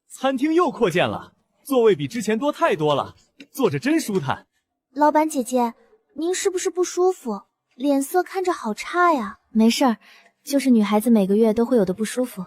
餐厅又扩建了，座位比之前多太多了，坐着真舒坦。老板姐姐，您是不是不舒服？脸色看着好差呀。没事儿，就是女孩子每个月都会有的不舒服。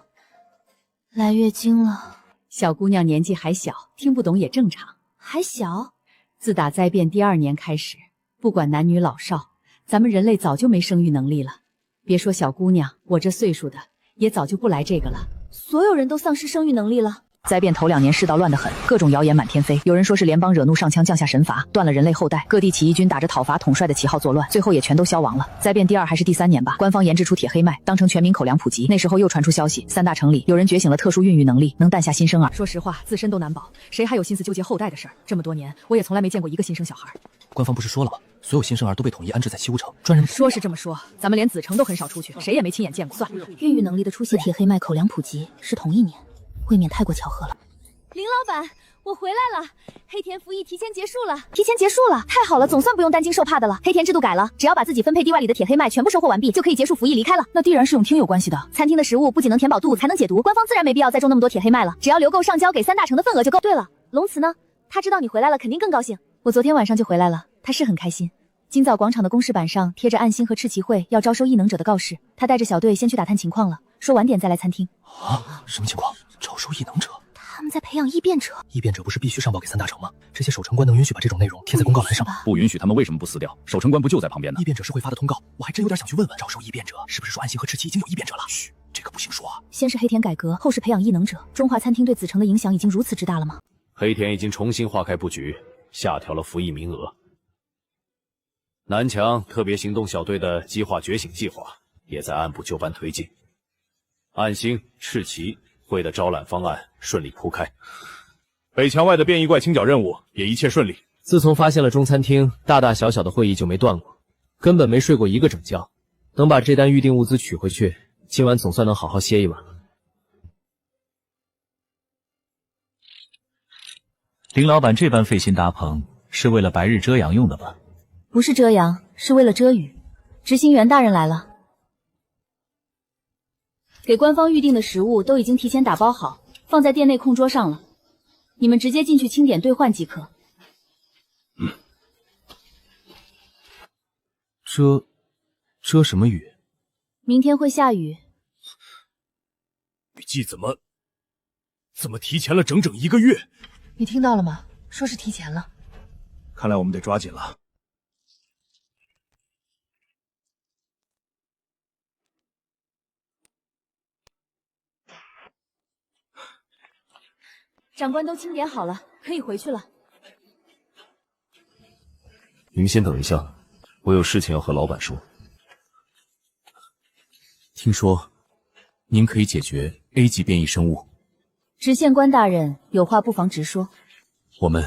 来月经了。小姑娘年纪还小，听不懂也正常。还小？自打灾变第2年开始，不管男女老少，咱们人类早就没生育能力了。别说小姑娘，我这岁数的也早就不来这个了。所有人都丧失生育能力了。灾变头2年世道乱得很，各种谣言满天飞。有人说是联邦惹怒上枪降下神罚，断了人类后代。各地起义军打着讨伐统帅的旗号作乱，最后也全都消亡了。灾变第2还是第3年吧，官方研制出铁黑麦，当成全民口粮普及。那时候又传出消息，3大城里有人觉醒了特殊孕育能力，能诞下新生儿。说实话，自身都难保，谁还有心思纠结后代的事儿？这么多年，我也从来没见过一个新生小孩。官方不是说了吗？所有新生儿都被统一安置在西屋城，专人说是这么说，咱们连子城都很少出去，谁也没亲眼见过。算了，孕育能力的出现，铁黑麦口粮普及是同一年，未免太过巧合了。林老板，我回来了，黑田服役提前结束了。提前结束了，太好了，总算不用担惊受怕的了。黑田制度改了，只要把自己分配地外里的铁黑麦全部收获完毕，就可以结束服役离开了。那必然是用听有关系的。餐厅的食物不仅能填饱肚子，还能解毒，官方自然没必要再种那么多铁黑麦了，只要留够上交给3大城的份额就够。对了，龙慈呢？他知道你回来了，肯定更高兴。我昨天晚上就回来了，他是很开心。今早广场的公示板上贴着暗星和赤旗会要招收异能者的告示，他带着小队先去打探情况了，说晚点再来餐厅。啊，什么情况？招收异能者？他们在培养异变者。异变者不是必须上报给3大城吗？这些守城官能允许把这种内容贴在公告栏上吗？不允许，他们为什么不撕掉？守城官不就在旁边呢？异变者是会发的通告，我还真有点想去问问，招收异变者是不是说暗星和赤旗已经有异变者了？嘘，这个不行说啊。先是黑田改革，后是培养异能者，中华餐厅对子城的影响已经如此之大了吗？黑田已经重新划开布局，下调了服役名额。南墙特别行动小队的激化觉醒计划也在按部就班推进，暗星、赤旗会的招揽方案顺利铺开，北墙外的变异怪清剿任务也一切顺利。自从发现了中餐厅，大大小小的会议就没断过，根本没睡过一个整觉。等把这单预定物资取回去，今晚总算能好好歇一晚了。林老板这般费心搭棚，是为了白日遮阳用的吧？不是遮阳，是为了遮雨。执行员大人来了，给官方预定的食物都已经提前打包好，放在店内空桌上了，你们直接进去清点兑换即可。遮什么雨？明天会下雨。雨季怎么提前了整整1个月？你听到了吗？说是提前了。看来我们得抓紧了。长官都清点好了，可以回去了。您先等一下，我有事情要和老板说。听说您可以解决 A 级变异生物，知县官大人有话不妨直说。我们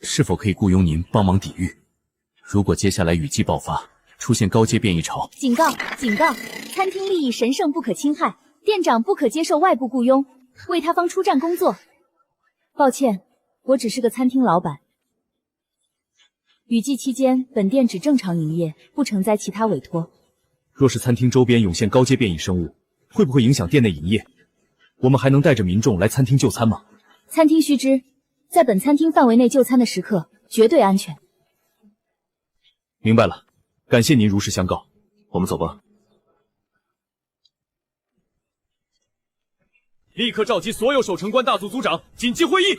是否可以雇佣您帮忙抵御？如果接下来雨季爆发，出现高阶变异潮，警告！警告！餐厅利益神圣不可侵害，店长不可接受外部雇佣，为他方出战工作。抱歉，我只是个餐厅老板。雨季期间，本店只正常营业，不承载其他委托。若是餐厅周边涌现高阶变异生物，会不会影响店内营业？我们还能带着民众来餐厅就餐吗？餐厅须知，在本餐厅范围内就餐的食客绝对安全。明白了，感谢您如实相告，我们走吧。立刻召集所有守城官大组组长紧急会议。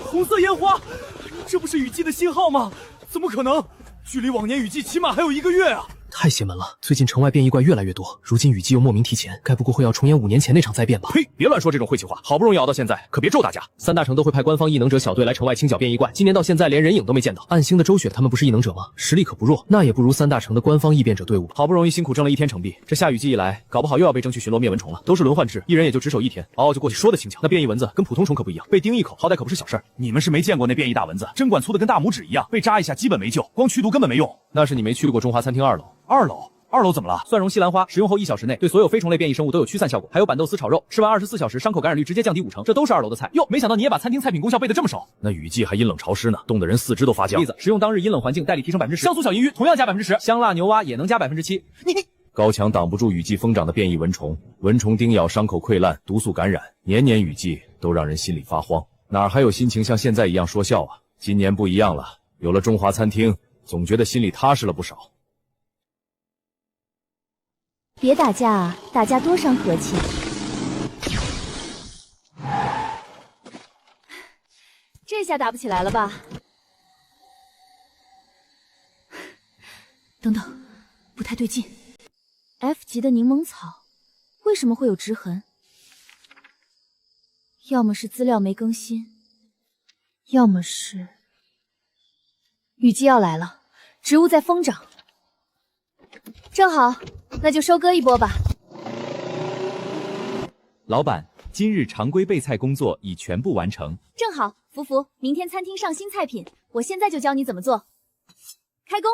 红色烟花，这不是雨季的信号吗？怎么可能？距离往年雨季起码还有1个月啊！太邪门了！最近城外变异怪越来越多，如今雨季又莫名提前，该不会要重演5年前那场灾变吧？呸！别乱说这种晦气话，好不容易熬到现在，可别咒大家。3大城都会派官方异能者小队来城外清剿变异怪，今年到现在连人影都没见到。暗星的周雪他们不是异能者吗？实力可不弱，那也不如3大城的官方异变者队伍。好不容易辛苦挣了1天成币，这下雨季一来，搞不好又要被征去巡逻灭蚊虫了。都是轮换制，一人也就值守1天，嗷嗷就过去，说的轻巧。那变异蚊子跟普通虫可不一样，被叮一口，好歹可不是小事儿。你们是没见过那变异大蚊子，针管粗的跟大拇指一样，被扎一下基本没救，光驱毒根本没用。那是你没去过中华餐厅2楼。2楼怎么了？蒜蓉西兰花食用后1小时内对所有非虫类变异生物都有驱散效果，还有板豆丝炒肉，吃完24小时伤口感染率直接降低50%，这都是2楼的菜。哟，没想到你也把餐厅菜品功效背得这么熟。那雨季还阴冷潮湿呢，冻得人四肢都发僵。例子，食用当日阴冷环境代理提升10%，香酥小银鱼同样加10%，香辣牛蛙也能加7%。高墙挡不住雨季疯长的变异蚊虫，蚊虫叮咬伤口溃烂，毒素感染，年年雨季都让人心里发慌，哪还有心情像现在一样说笑啊？今年不一样了，有了中华餐厅，总觉得心里踏实了不少。别打架啊，打架多伤和气。这下打不起来了吧？等等，不太对劲。F 级的柠檬草为什么会有直痕？要么是资料没更新，要么是雨季要来了，植物在疯长。正好，那就收割一波吧。老板，今日常规备菜工作已全部完成。正好，福福，明天餐厅上新菜品，我现在就教你怎么做。开工！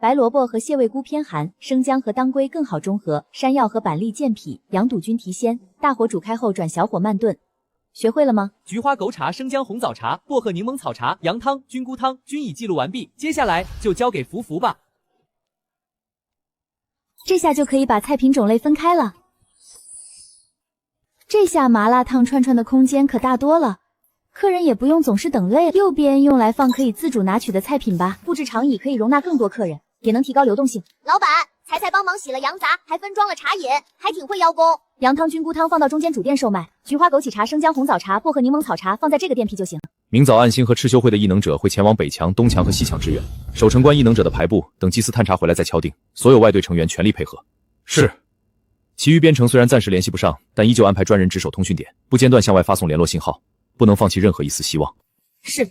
白萝卜和蟹味菇偏寒，生姜和当归更好中和，山药和板栗健脾，羊肚菌提鲜。大火煮开后转小火慢炖。学会了吗？菊花枸茶、生姜红枣茶、薄荷柠檬草茶、羊汤、菌菇汤均已记录完毕，接下来就交给福福吧。这下就可以把菜品种类分开了。这下麻辣烫串串的空间可大多了，客人也不用总是等累。右边用来放可以自主拿取的菜品吧，布置长椅可以容纳更多客人，也能提高流动性。老板，才帮忙洗了羊杂，还分装了茶饮，还挺会邀功。羊汤、菌菇汤放到中间主店售卖，菊花枸杞茶、生姜红枣茶、薄荷柠檬草茶放在这个店批就行。明早暗星和赤修会的异能者会前往北墙、东墙和西墙支援，守城关异能者的排布等祭司探查回来再敲定。所有外队成员全力配合。是。其余边城虽然暂时联系不上，但依旧安排专人值守通讯点，不间断向外发送联络信号，不能放弃任何一丝希望。是。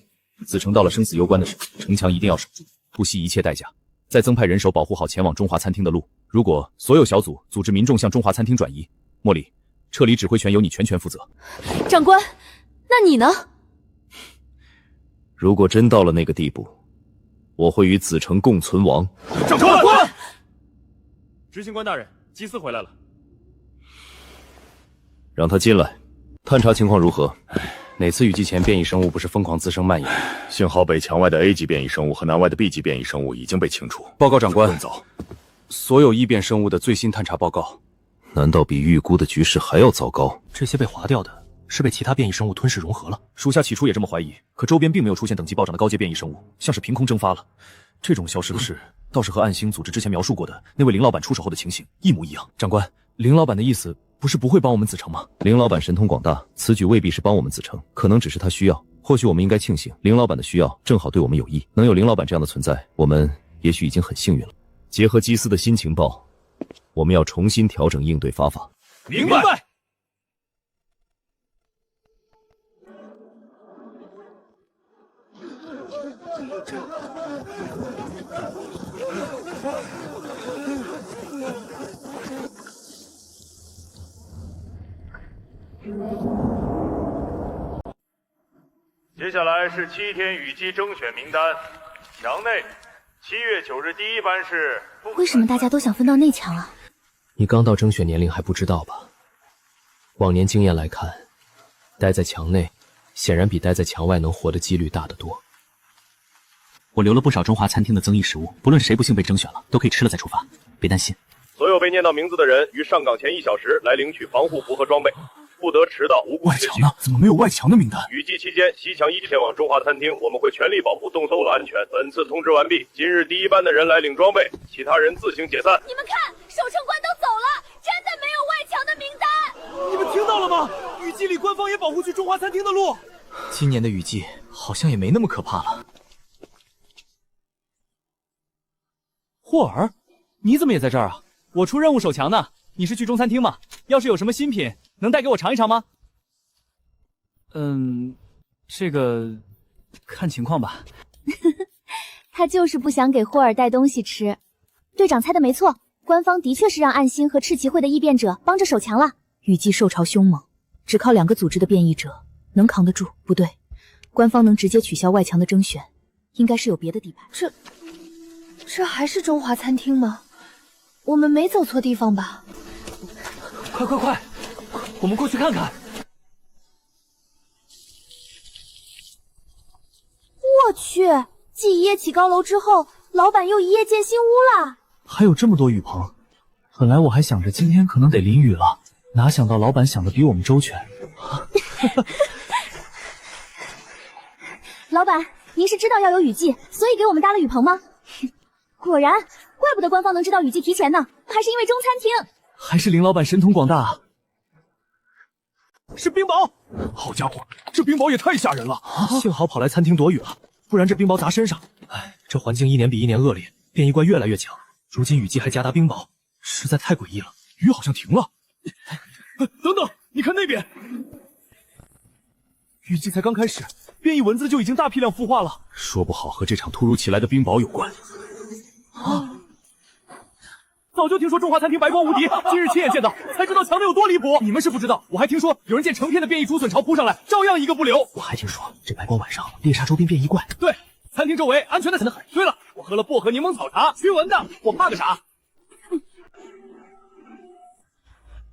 子城到了生死攸关的时候，城墙一定要守住，不惜一切代价。再增派人手保护好前往中华餐厅的路。如果所有小组组织民众向中华餐厅转移，茉莉，撤离指挥权由你全权负责。长官，那你呢？如果真到了那个地步，我会与子城共存亡。长官！执行官大人，祭司回来了。让他进来，探查情况如何？哪次雨季前变异生物不是疯狂滋生蔓延？幸好北墙外的 A 级变异生物和南外的 B 级变异生物已经被清除。报告长官，走。所有异变生物的最新探查报告。难道比预估的局势还要糟糕？这些被划掉的是被其他变异生物吞噬融合了。属下起初也这么怀疑，可周边并没有出现等级暴涨的高阶变异生物，像是凭空蒸发了。这种消失的事，倒是和暗星组织之前描述过的那位林老板出手后的情形一模一样。长官，林老板的意思不是不会帮我们子城吗？林老板神通广大，此举未必是帮我们子城，可能只是他需要。或许我们应该庆幸林老板的需要正好对我们有益，能有林老板这样的存在，我们也许已经很幸运了。结合基斯的新情报，我们要重新调整应对方法。明白。接下来是7天雨季征选名单，墙内7月9日第一班是。为什么大家都想分到内墙啊？你刚到征选年龄还不知道吧？往年经验来看，待在墙内显然比待在墙外能活的几率大得多。我留了不少中华餐厅的增益食物，不论谁不幸被征选了，都可以吃了再出发，别担心。所有被念到名字的人于上岗前1小时来领取防护服和装备，不得迟到无故缺席。外墙呢？怎么没有外墙的名单？雨季期间，西墙一前往中华餐厅，我们会全力保护动搜的安全。本次通知完毕，今日第1班的人来领装备，其他人自行解散。你们看，守城官都走了，真的没有外墙的名单。你们听到了吗？雨季里官方也保护去中华餐厅的路。今年的雨季好像也没那么可怕了。霍尔，你怎么也在这儿啊？我出任务守墙呢。你是去中餐厅吗？要是有什么新品，能带给我尝一尝吗？这个看情况吧。他就是不想给霍尔带东西吃。队长猜的没错，官方的确是让暗星和赤旗会的异变者帮着守墙了。雨季受潮凶猛，只靠2个组织的变异者能扛得住？不对，官方能直接取消外墙的征选，应该是有别的底牌。这还是中华餐厅吗？我们没走错地方吧？快，我们过去看看。我去，继一夜起高楼之后，老板又一夜建新屋了。还有这么多雨棚，本来我还想着今天可能得淋雨了，哪想到老板想的比我们周全。老板，您是知道要有雨季，所以给我们搭了雨棚吗？果然，怪不得官方能知道雨季提前呢，还是因为中餐厅。还是林老板神通广大。是冰雹！好家伙，这冰雹也太吓人了！幸好跑来餐厅躲雨了，不然这冰雹砸身上。哎，这环境1年比1年恶劣，变异怪越来越强，如今雨季还夹杂冰雹，实在太诡异了。雨好像停了。等等，你看那边，雨季才刚开始，变异蚊子就已经大批量孵化了，说不好和这场突如其来的冰雹有关。早就听说中华餐厅白光无敌，今日亲眼见到，才知道强的有多离谱。你们是不知道，我还听说有人见成片的变异竹笋潮扑上来，照样一个不留。我还听说这白光晚上猎杀周边变异怪。对，餐厅周围安全的很。对了，我喝了薄荷柠檬草茶，驱蚊的，我怕个啥？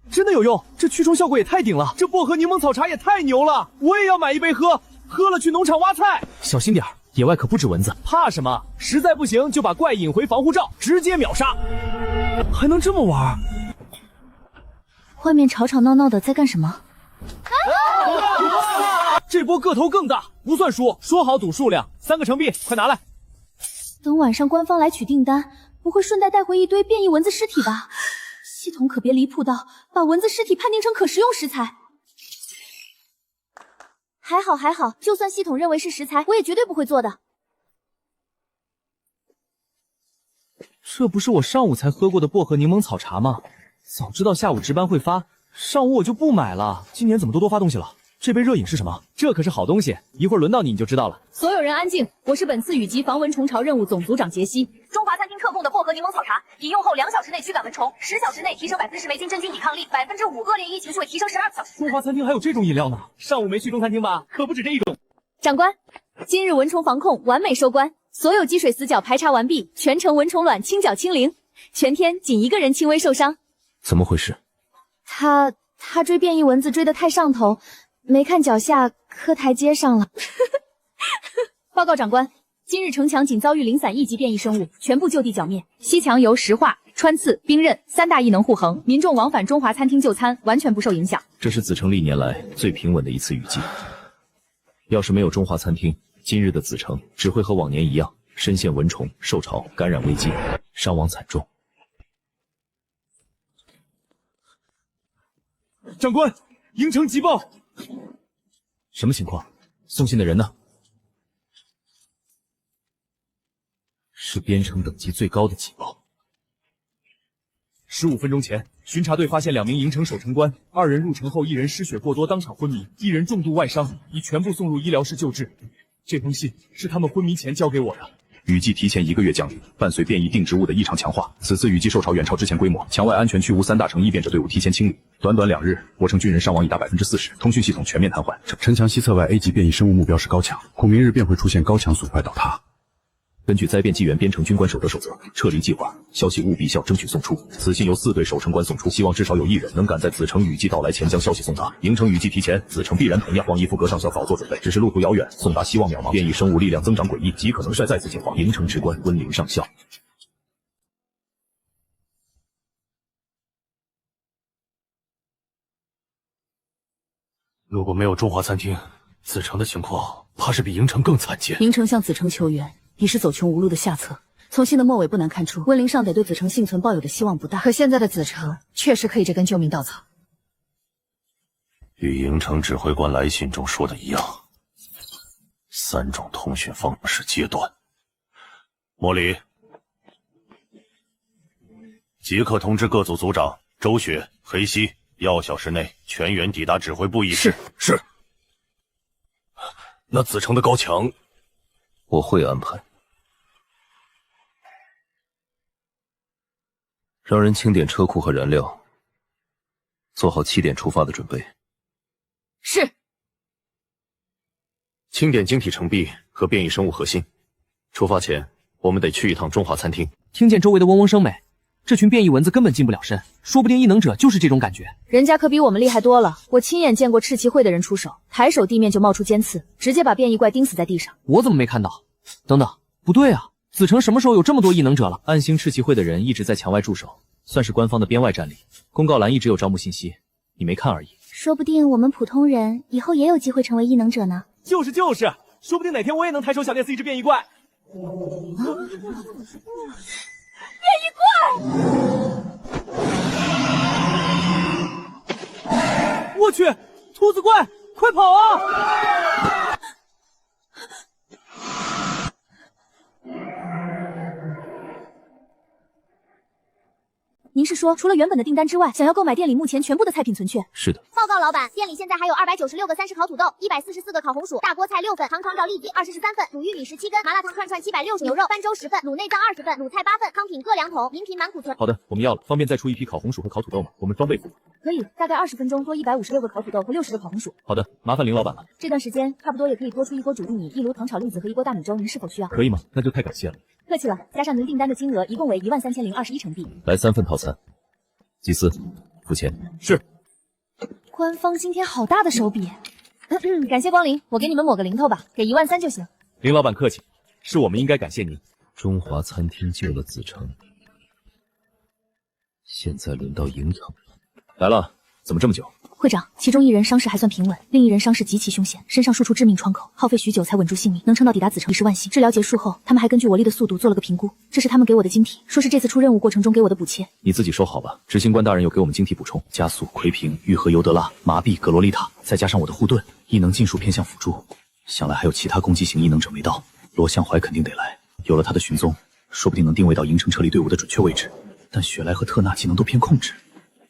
真的有用，这驱虫效果也太顶了。这薄荷柠檬草茶也太牛了，我也要买一杯喝。喝了去农场挖菜，小心点儿，野外可不止蚊子。怕什么？实在不行就把怪引回防护罩，直接秒杀。还能这么玩？外面吵吵闹闹的在干什么？这波个头更大，不算输。说好赌数量，3个成币，快拿来。等晚上官方来取订单，不会顺带带回一堆变异蚊子尸体吧？系统可别离谱到把蚊子尸体判定成可食用食材。还好，就算系统认为是食材，我也绝对不会做的。这不是我上午才喝过的薄荷柠檬草茶吗？早知道下午值班会发，上午我就不买了。今年怎么都多发东西了？这杯热饮是什么？这可是好东西，一会儿轮到你就知道了。所有人安静，我是本次雨季防蚊虫潮任务总组长杰西。中华餐厅特供的薄荷柠檬草茶，饮用后2小时内驱赶蚊虫，10小时内提升10%霉菌真菌抵抗力，5%恶劣疫情会提升12个小时。中华餐厅还有这种饮料呢？上午没去中餐厅吧？可不止这一种。长官，今日蚊虫防控完美收官，所有积水死角排查完毕，全程蚊虫卵清剿清零，全天仅1个人轻微受伤。怎么回事？他追变异蚊子追得太上头，没看脚下磕台阶上了。报告长官，今日城墙仅遭遇零散1级变异生物，全部就地剿灭。西墙由石化、穿刺、冰刃3大异能护衡，民众往返中华餐厅就餐完全不受影响。这是子城历年来最平稳的一次雨季。要是没有中华餐厅，今日的子城只会和往年一样，深陷蚊虫、受潮、感染危机，伤亡惨重。长官，营城急报！什么情况？送信的人呢？是编程等级最高的急报。15分钟前，巡查队发现2名营城守城官，2人入城后1人失血过多当场昏迷，1人重度外伤，已全部送入医疗室救治。这封信是他们昏迷前交给我的。雨季提前1个月降雨，伴随变异定植物的异常强化，此次雨季受潮远超之前规模，墙外安全区无3大城异变者队伍提前清理。短短2日，我城军人伤亡已达40%，通讯系统全面瘫痪。城墙西侧外 A 级变异生物目标是高墙，恐明日便会出现高墙损坏倒塌。根据灾变纪元编成军官守则守则，撤离计划，消息务必向争取送出。此信由4队守城官送出，希望至少有1人能赶在子城雨季到来前将消息送达。营城雨季提前，子城必然同样。望伊夫格上校早做准备，只是路途遥远，送达希望渺茫。变异生物力量增长诡异，极可能率再次进化。营城直官温灵上校。如果没有中华餐厅，子城的情况怕是比营城更惨烈。营城向子城求援，已是走穷无路的下策。从信的末尾不难看出，温灵上得对子城幸存抱有的希望不大。可现在的子城确实可以这根救命稻草。与营城指挥官来信中说的一样，3种通讯方式阶段。莫里，即刻通知各组组长周雪、黑西，1小时内全员抵达指挥部议事。是。那子城的高墙，我会安排。让人清点车库和燃料，做好7点出发的准备。是。清点晶体成壁和变异生物核心。出发前，我们得去一趟中华餐厅。听见周围的嗡嗡声没？这群变异蚊子根本近不了身，说不定异能者就是这种感觉。人家可比我们厉害多了，我亲眼见过赤旗会的人出手，抬手地面就冒出尖刺，直接把变异怪钉死在地上。我怎么没看到？等等，不对啊，子城什么时候有这么多异能者了？暗星赤旗会的人一直在墙外驻守，算是官方的边外战力。公告栏一直有招募信息，你没看而已。说不定我们普通人以后也有机会成为异能者呢。就是，说不定哪天我也能抬手想练死一只变异怪。变异怪！我去，兔子怪，快跑啊！您是说，除了原本的订单之外，想要购买店里目前全部的菜品存确？是的。报告老板，店里现在还有296个30烤土豆，144个烤红薯，大锅菜6份，糖炒栗鸡23份，卤玉米17根，麻辣烫串串760，牛肉半粥10份，卤内脏20份，卤菜8份，康品各2桶，饮品满库存。好的，我们要了。方便再出一批烤红薯和烤土豆吗？我们装备付。可以，大概20分钟多156个烤土豆和60个烤红薯。好的，麻烦林老板了。这段时间差不多也可以多出1锅煮玉米、1炉糖炒栗子和1锅大米粥，您是否需要？可以吗？那就太感谢了。客气了，加上您订单的金额一共为13021成币。来3份套餐。祭司，付钱。是。官方今天好大的手笔，感谢光临，我给你们抹个零头吧，给13000就行。林老板客气，是我们应该感谢您。中华餐厅救了子城，现在轮到营城来了，怎么这么久？会长，其中1人伤势还算平稳，另1人伤势极其凶险，身上数处致命创口，耗费许久才稳住性命，能撑到抵达子城已是万幸。治疗结束后，他们还根据我力的速度做了个评估，这是他们给我的晶体，说是这次出任务过程中给我的补切。你自己收好吧。执行官大人有给我们晶体补充，加速、奎平、愈合尤德拉、麻痹、格罗丽塔，再加上我的护盾，异能尽数偏向辅助。想来还有其他攻击型异能者没到，罗向怀肯定得来，有了他的寻踪，说不定能定位到营城撤离队伍的准确位置。但雪莱和特纳技能都偏控制，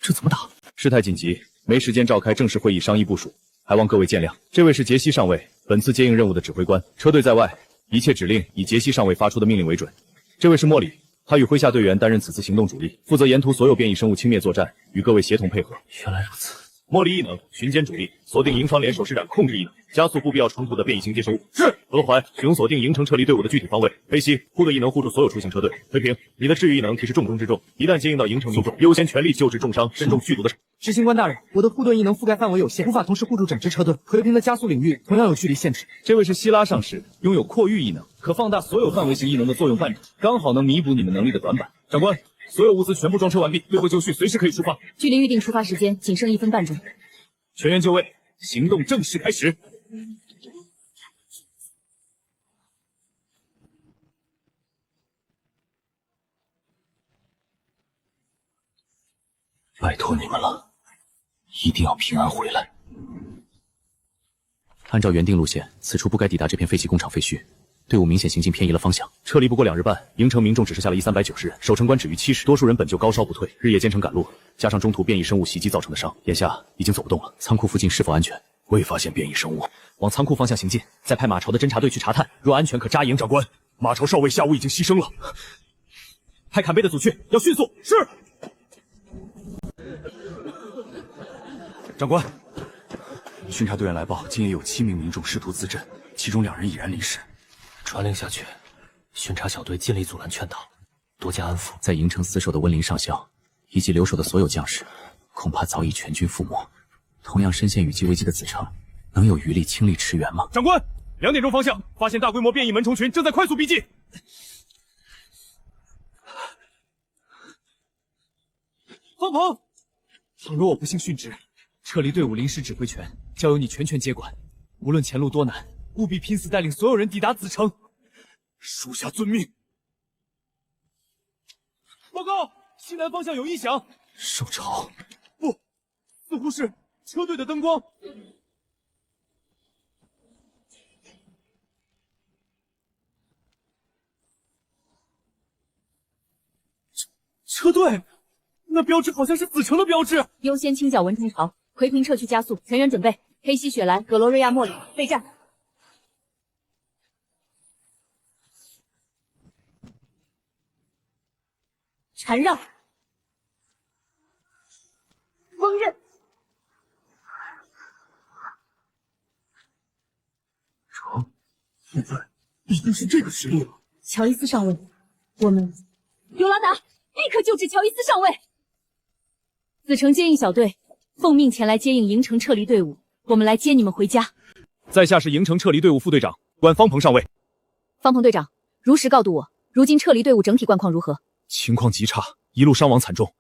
这怎么打？事态紧急，没时间召开正式会议商议部署，还望各位见谅。这位是杰西上尉，本次接应任务的指挥官。车队在外，一切指令以杰西上尉发出的命令为准。这位是莫里，他与麾下队员担任此次行动主力，负责沿途所有变异生物轻灭作战，与各位协同配合。原来如此。莫里异能巡歼主力，锁定营房联手施展控制异能，加速不必要冲突的变异型接收物。是。何怀使用锁定营城撤离队伍的具体方位。黑西护的异能护住所有出行车队。黑平，你的治愈异能提示重中之重，一旦接应到营城民众，优先全力救治重伤身中剧毒的。执行官大人，我的护盾异能覆盖范围有限，无法同时护住整支车队。奎平的加速领域同样有距离限制。这位是希拉上士，拥有扩域异能，可放大所有范围型异能的作用范畴，刚好能弥补你们能力的短板。长官，所有物资全部装车完毕，队后就绪，随时可以出发。距离预定出发时间仅剩1分半钟。全员就位，行动正式开始。拜托你们了，一定要平安回来。按照原定路线，此处不该抵达这片废弃工厂废墟。队伍明显行进偏移了方向，撤离不过2日半，营城民众只剩下了390人，守城官止于70，多数人本就高烧不退，日夜兼程赶路，加上中途变异生物袭击造成的伤，眼下已经走不动了。仓库附近是否安全？未发现变异生物，往仓库方向行进，再派马朝的侦察队去查探，若安全可扎营。长官，马朝少尉下午已经牺牲了，派坎贝的组去，要迅速。是。长官，巡查队员来报，今夜有7名民众试图自震，其中2人已然离世。传令下去，巡查小队尽力阻拦劝导，多加安抚。在营城死守的温陵上校以及留守的所有将士，恐怕早已全军覆没。同样深陷雨季危机的子城，能有余力倾力驰援吗？长官，2点钟方向发现大规模变异蚊虫群正在快速逼近。方鹏，倘若我不幸殉职，撤离队伍临时指挥权交由你全权接管。无论前路多难，务必拼死带领所有人抵达子城。属下遵命。报告，西南方向有异响。受潮？不，似乎是车队的灯光。车队，那标志好像是子城的标志。优先清剿蚊虫巢，奎平撤去加速，全员准备。黑溪雪兰、格罗瑞亚茉莉备战。缠绕，锋刃，现在已经是这个实力了。乔伊斯上尉，我们尤拉达立刻救治乔伊斯上尉。子城接应小队奉命前来接应营城撤离队伍，我们来接你们回家。在下是营城撤离队伍副队长关方鹏上尉。方鹏队长，如实告诉我，如今撤离队伍整体状况如何？情况极差，一路伤亡惨重，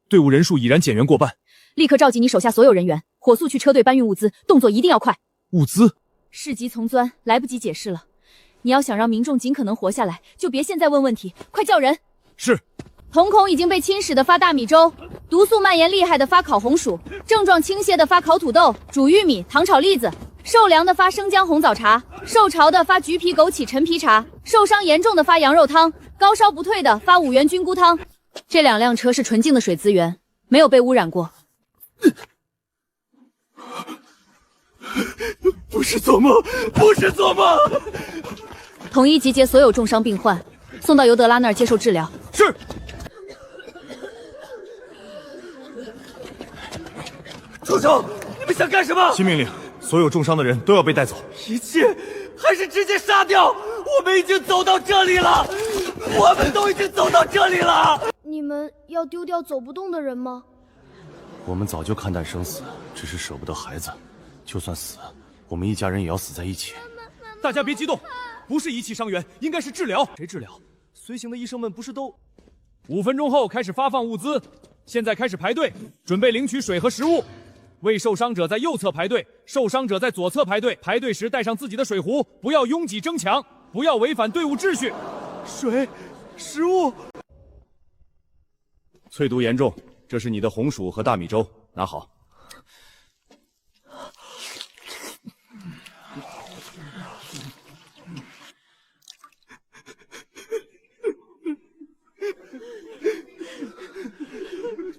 队伍人数已然减员过半。立刻召集你手下所有人员，火速去车队搬运物资，动作一定要快。物资？事急从钻，来不及解释了。你要想让民众尽可能活下来，就别现在问问题，快叫人。是。瞳孔已经被侵蚀的发大米粥，毒素蔓延厉害的发烤红薯，症状倾泻的发烤土豆、煮玉米、糖炒栗子，受凉的发生姜红枣茶，受潮的发橘皮枸杞陈皮茶，受伤严重的发羊肉汤，高烧不退的发5元菌菇汤。这2辆车是纯净的水资源，没有被污染过。不是做梦，不是做梦！统一集结所有重伤病患，送到尤德拉那儿接受治疗。是。住手！你们想干什么？新命令，所有重伤的人都要被带走。一切还是直接杀掉！我们已经走到这里了，我们都已经走到这里了。你们要丢掉走不动的人吗？我们早就看淡生死，只是舍不得孩子。就算死，我们一家人也要死在一起。大家别激动，不是遗弃伤员，应该是治疗。谁治疗？随行的医生们不是都？5分钟后开始发放物资，现在开始排队，准备领取水和食物。为受伤者在右侧排队，受伤者在左侧排队。排队时带上自己的水壶，不要拥挤争抢，不要违反队伍秩序。水、食物。淬毒严重，这是你的红薯和大米粥，拿好。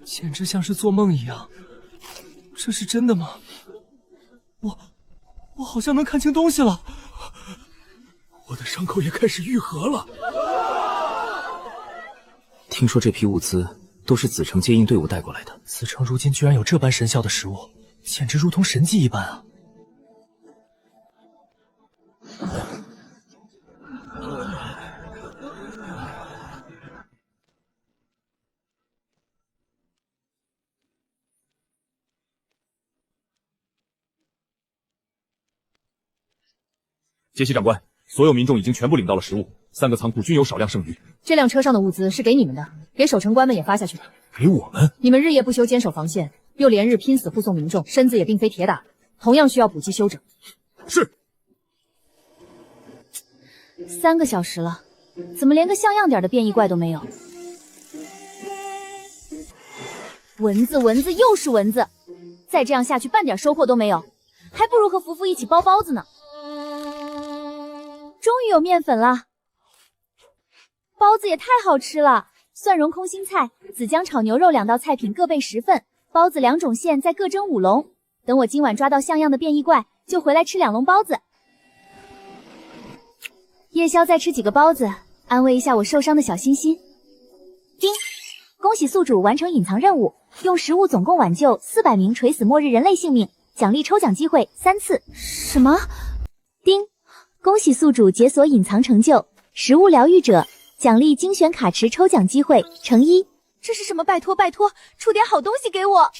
简直像是做梦一样。这是真的吗？我好像能看清东西了，我的伤口也开始愈合了。听说这批物资都是子城接应队伍带过来的。子城如今居然有这般神效的食物，简直如同神迹一般啊！杰西长官，所有民众已经全部领到了食物，3个仓库均有少量剩余。这辆车上的物资是给你们的，给守城官们也发下去。给我们？你们日夜不休坚守防线，又连日拼死护送民众，身子也并非铁打的，同样需要补给休整。是。3个小时了，怎么连个像样点的变异怪都没有？蚊子，蚊子，又是蚊子！再这样下去，半点收获都没有，还不如和福福一起包包子呢。终于有面粉了，包子也太好吃了！蒜蓉空心菜、紫姜炒牛肉2道菜品各备10份，包子2种馅，再各蒸5笼。等我今晚抓到像样的变异怪，就回来吃2笼包子。夜宵再吃几个包子，安慰一下我受伤的小心心。叮！恭喜宿主完成隐藏任务，用食物总共挽救400名垂死末日人类性命，奖励抽奖机会3次。什么？叮！恭喜宿主解锁隐藏成就，食物疗愈者，奖励精选卡池抽奖机会，乘1。这是什么？拜托拜托，出点好东西给我！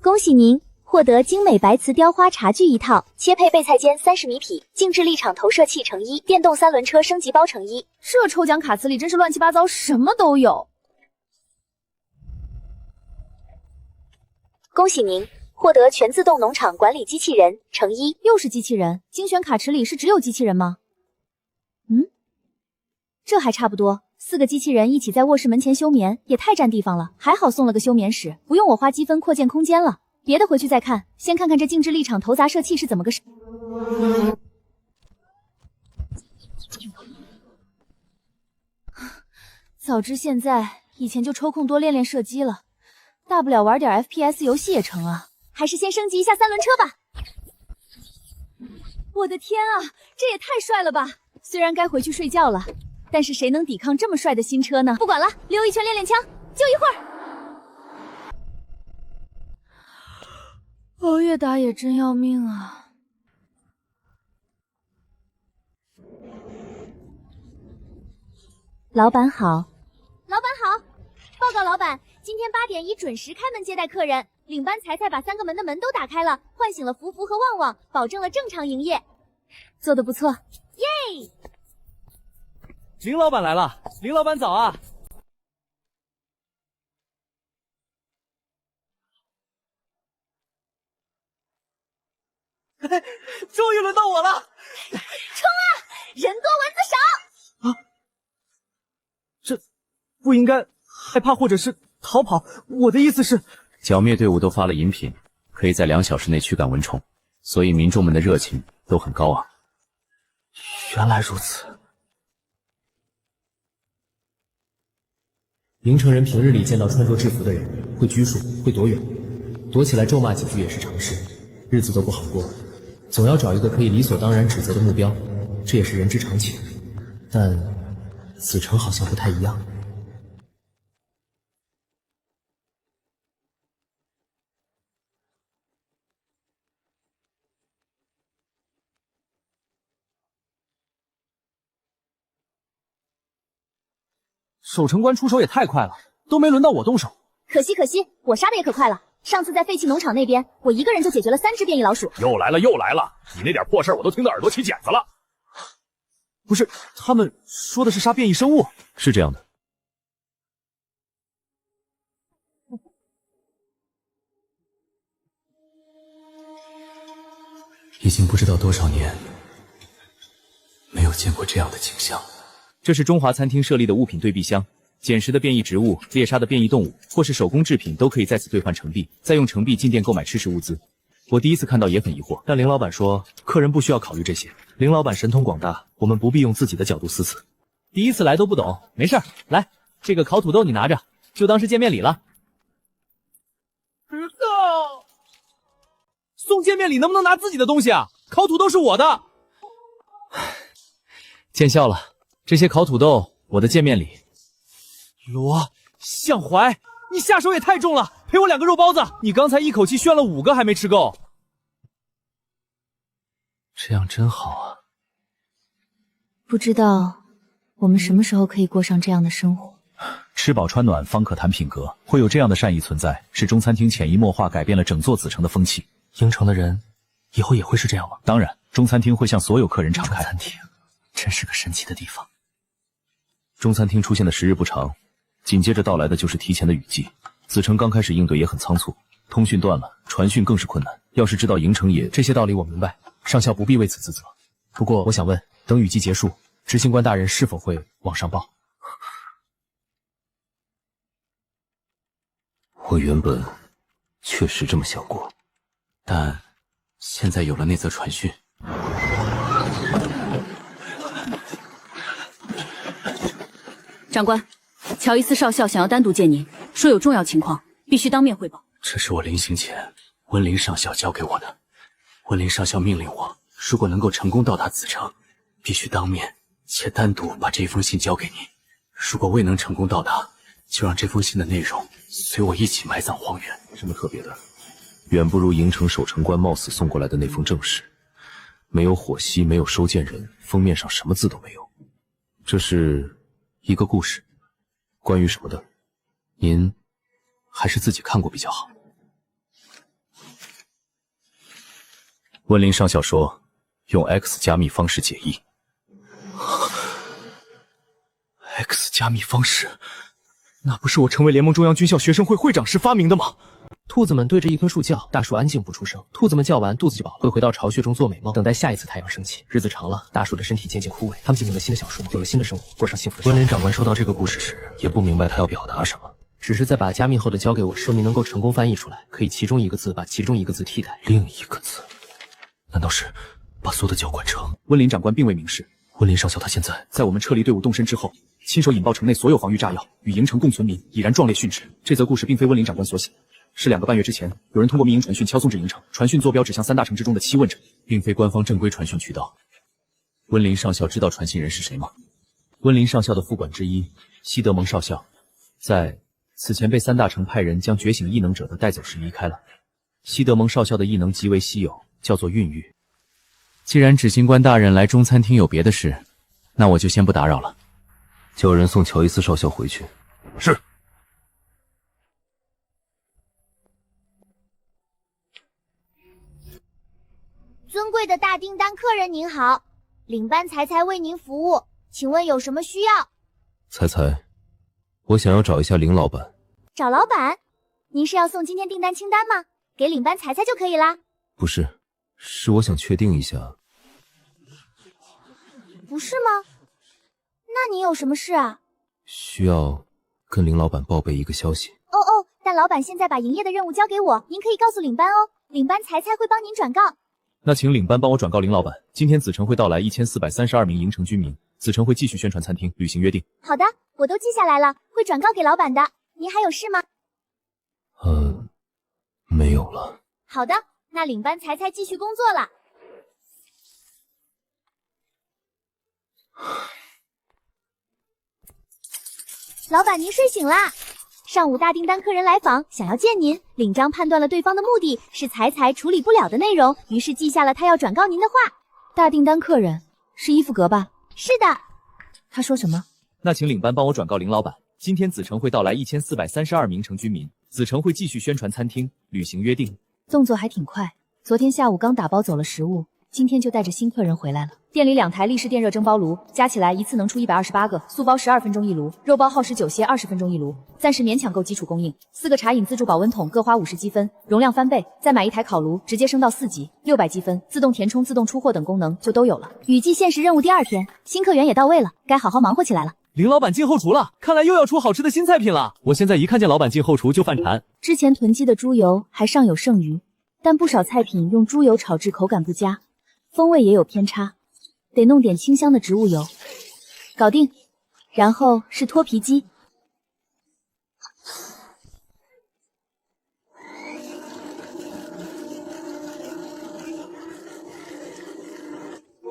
恭喜您获得精美白瓷雕花茶具一套，切配备菜间30米匹，静置立场投射器乘1，电动3轮车升级包乘1。这抽奖卡词里真是乱七八糟，什么都有。恭喜您获得全自动农场管理机器人乘1。又是机器人，精选卡池里是只有机器人吗？这还差不多，4个机器人一起在卧室门前休眠，也太占地方了。还好送了个休眠室，不用我花积分扩建空间了。别的回去再看，先看看这静置立场投砸射器是怎么个事。早知现在，以前就抽空多练练射击了，大不了玩点 FPS 游戏也成啊。还是先升级一下3轮车吧。我的天啊，这也太帅了吧！虽然该回去睡觉了，但是谁能抵抗这么帅的新车呢？不管了，溜一圈练练枪，就一会儿。熬夜打也真要命啊！老板好。老板好，报告老板，今天8点一准时开门接待客人。领班彩彩把3个门的门都打开了，唤醒了福福和旺旺，保证了正常营业。做得不错，耶！林老板来了，林老板早啊！终于轮到我了！冲啊！人多蚊子少！啊，这不应该害怕或者是逃跑，我的意思是，剿灭队伍都发了饮品，可以在2小时内驱赶蚊虫，所以民众们的热情都很高昂。原来如此。营城人平日里见到穿着制服的人，会拘束，会躲远，躲起来咒骂几句也是常事，日子都不好过。总要找一个可以理所当然指责的目标，这也是人之常情。但子成好像不太一样。守城官出手也太快了，都没轮到我动手。可惜，我杀的也可快了。上次在废弃农场那边，我一个人就解决了3只变异老鼠。又来了！你那点破事儿我都听得耳朵起茧子了。不是，他们说的是杀变异生物。是这样的。已经不知道多少年没有见过这样的景象。这是中华餐厅设立的物品对币箱，捡拾的变异植物、猎杀的变异动物或是手工制品都可以在此兑换成币，再用成币进店购买吃食物资。我第一次看到也很疑惑，但林老板说客人不需要考虑这些。林老板神通广大，我们不必用自己的角度思忖。第一次来都不懂，没事儿，来，这个烤土豆你拿着，就当是见面礼了。送见面礼能不能拿自己的东西啊？烤土豆是我的。见笑了，这些烤土豆我的见面礼。罗向怀，你下手也太重了，赔我2个肉包子。你刚才一口气炫了5个还没吃够。这样真好啊。不知道我们什么时候可以过上这样的生活。吃饱穿暖方可谈品格，会有这样的善意存在，是中餐厅潜移默化改变了整座子城的风气。营城的人以后也会是这样吗？当然，中餐厅会向所有客人敞开。中餐厅真是个神奇的地方。中餐厅出现的时日不长，紧接着到来的就是提前的雨季。子城刚开始应对也很仓促，通讯断了，传讯更是困难。要是知道营城也……这些道理我明白，上校不必为此自责。不过我想问，等雨季结束，执行官大人是否会往上报？我原本确实这么想过，但现在有了那则传讯。长官，乔伊斯少校想要单独见您，说有重要情况，必须当面汇报。这是我临行前温林上校交给我的。温林上校命令我，如果能够成功到达子城，必须当面且单独把这封信交给您。如果未能成功到达，就让这封信的内容随我一起埋葬荒原。什么特别的？远不如营城守城官冒死送过来的那封正史。没有火蜥，没有收件人，封面上什么字都没有。这是一个故事，关于什么的？您还是自己看过比较好。温林上校说，用 X 加密方式解译。X 加密方式，那不是我成为联盟中央军校学生会会长时发明的吗？兔子们对着一棵树叫，大树安静不出声。兔子们叫完，肚子就饱了，会回到巢穴中做美梦，等待下一次太阳升起。日子长了，大树的身体渐渐枯萎，它们进入了新的小树，有了新的生活，过上幸福的生活。温林长官收到这个故事时，也不明白他要表达什么，只是在把加密后的交给我，说明能够成功翻译出来，可以其中一个字把其中一个字替代。另一个字，难道是把所有的教官城？温林长官并未明示。温林上校他现在我们撤离队伍动身之后，亲手引爆城内所有防御炸药，与营城共存民已然壮烈殉职。这则故事并非温林长官所写，是2个半月之前，有人通过民营传讯敲送至营城，传讯坐标指向3大城之中的7问城，并非官方正规传讯渠道。温林上校知道传信人是谁吗？温林上校的副管之一西德蒙少校，在此前被3大城派人将觉醒异能者的带走时离开了。西德蒙少校的异能极为稀有，叫做孕育。既然执行官大人来中餐厅有别的事，那我就先不打扰了。叫人送乔伊斯少校回去。是。尊贵的大订单客人您好，领班才才为您服务，请问有什么需要？才才，我想要找一下林老板。找老板？您是要送今天订单清单吗？给领班才才就可以啦。不是，是我想确定一下。不是吗？那你有什么事啊？需要跟林老板报备一个消息。哦，但老板现在把营业的任务交给我，您可以告诉领班哦，领班才才会帮您转告。那请领班帮我转告林老板，今天子城会到来1432名营城居民，子城会继续宣传餐厅，履行约定。好的，我都记下来了，会转告给老板的。您还有事吗？没有了。好的，那领班才才继续工作了。老板，您睡醒啦？上午大订单客人来访，想要见您。领章判断了对方的目的是才才处理不了的内容，于是记下了他要转告您的话。大订单客人是伊芙格吧？是的。他说什么？那请领班帮我转告林老板，今天子城会到来1432名城居民，子城会继续宣传餐厅，履行约定。动作还挺快，昨天下午刚打包走了食物，今天就带着新客人回来了。店里2台立式电热蒸包炉，加起来一次能出128个，素包12分钟一炉，肉包耗时久些20分钟一炉，暂时勉强够基础供应。4个茶饮自助保温桶各花50积分，容量翻倍，再买1台烤炉，直接升到4级，600积分，自动填充、自动出货等功能就都有了。雨季限时任务第2天，新客源也到位了，该好好忙活起来了。林老板进后厨了，看来又要出好吃的新菜品了。我现在一看见老板进后厨就犯馋。之前囤积的猪油还尚有剩余，但不少菜品用猪油炒制口感不佳，风味也有偏差，得弄点清香的植物油。搞定。然后是脱皮机。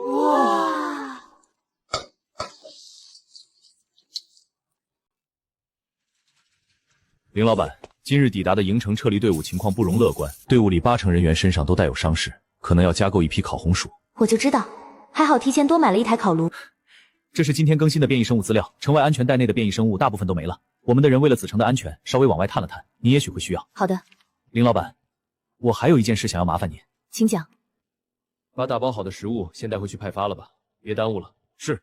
哇！林老板，今日抵达的营城撤离队伍情况不容乐观，队伍里80%人员身上都带有伤势，可能要加购一批烤红薯。我就知道，还好提前多买了1台烤炉。这是今天更新的变异生物资料，城外安全带内的变异生物大部分都没了。我们的人为了子城的安全，稍微往外探了探，你也许会需要。好的。林老板，我还有一件事想要麻烦您，请讲。把打包好的食物先带回去派发了吧，别耽误了。是。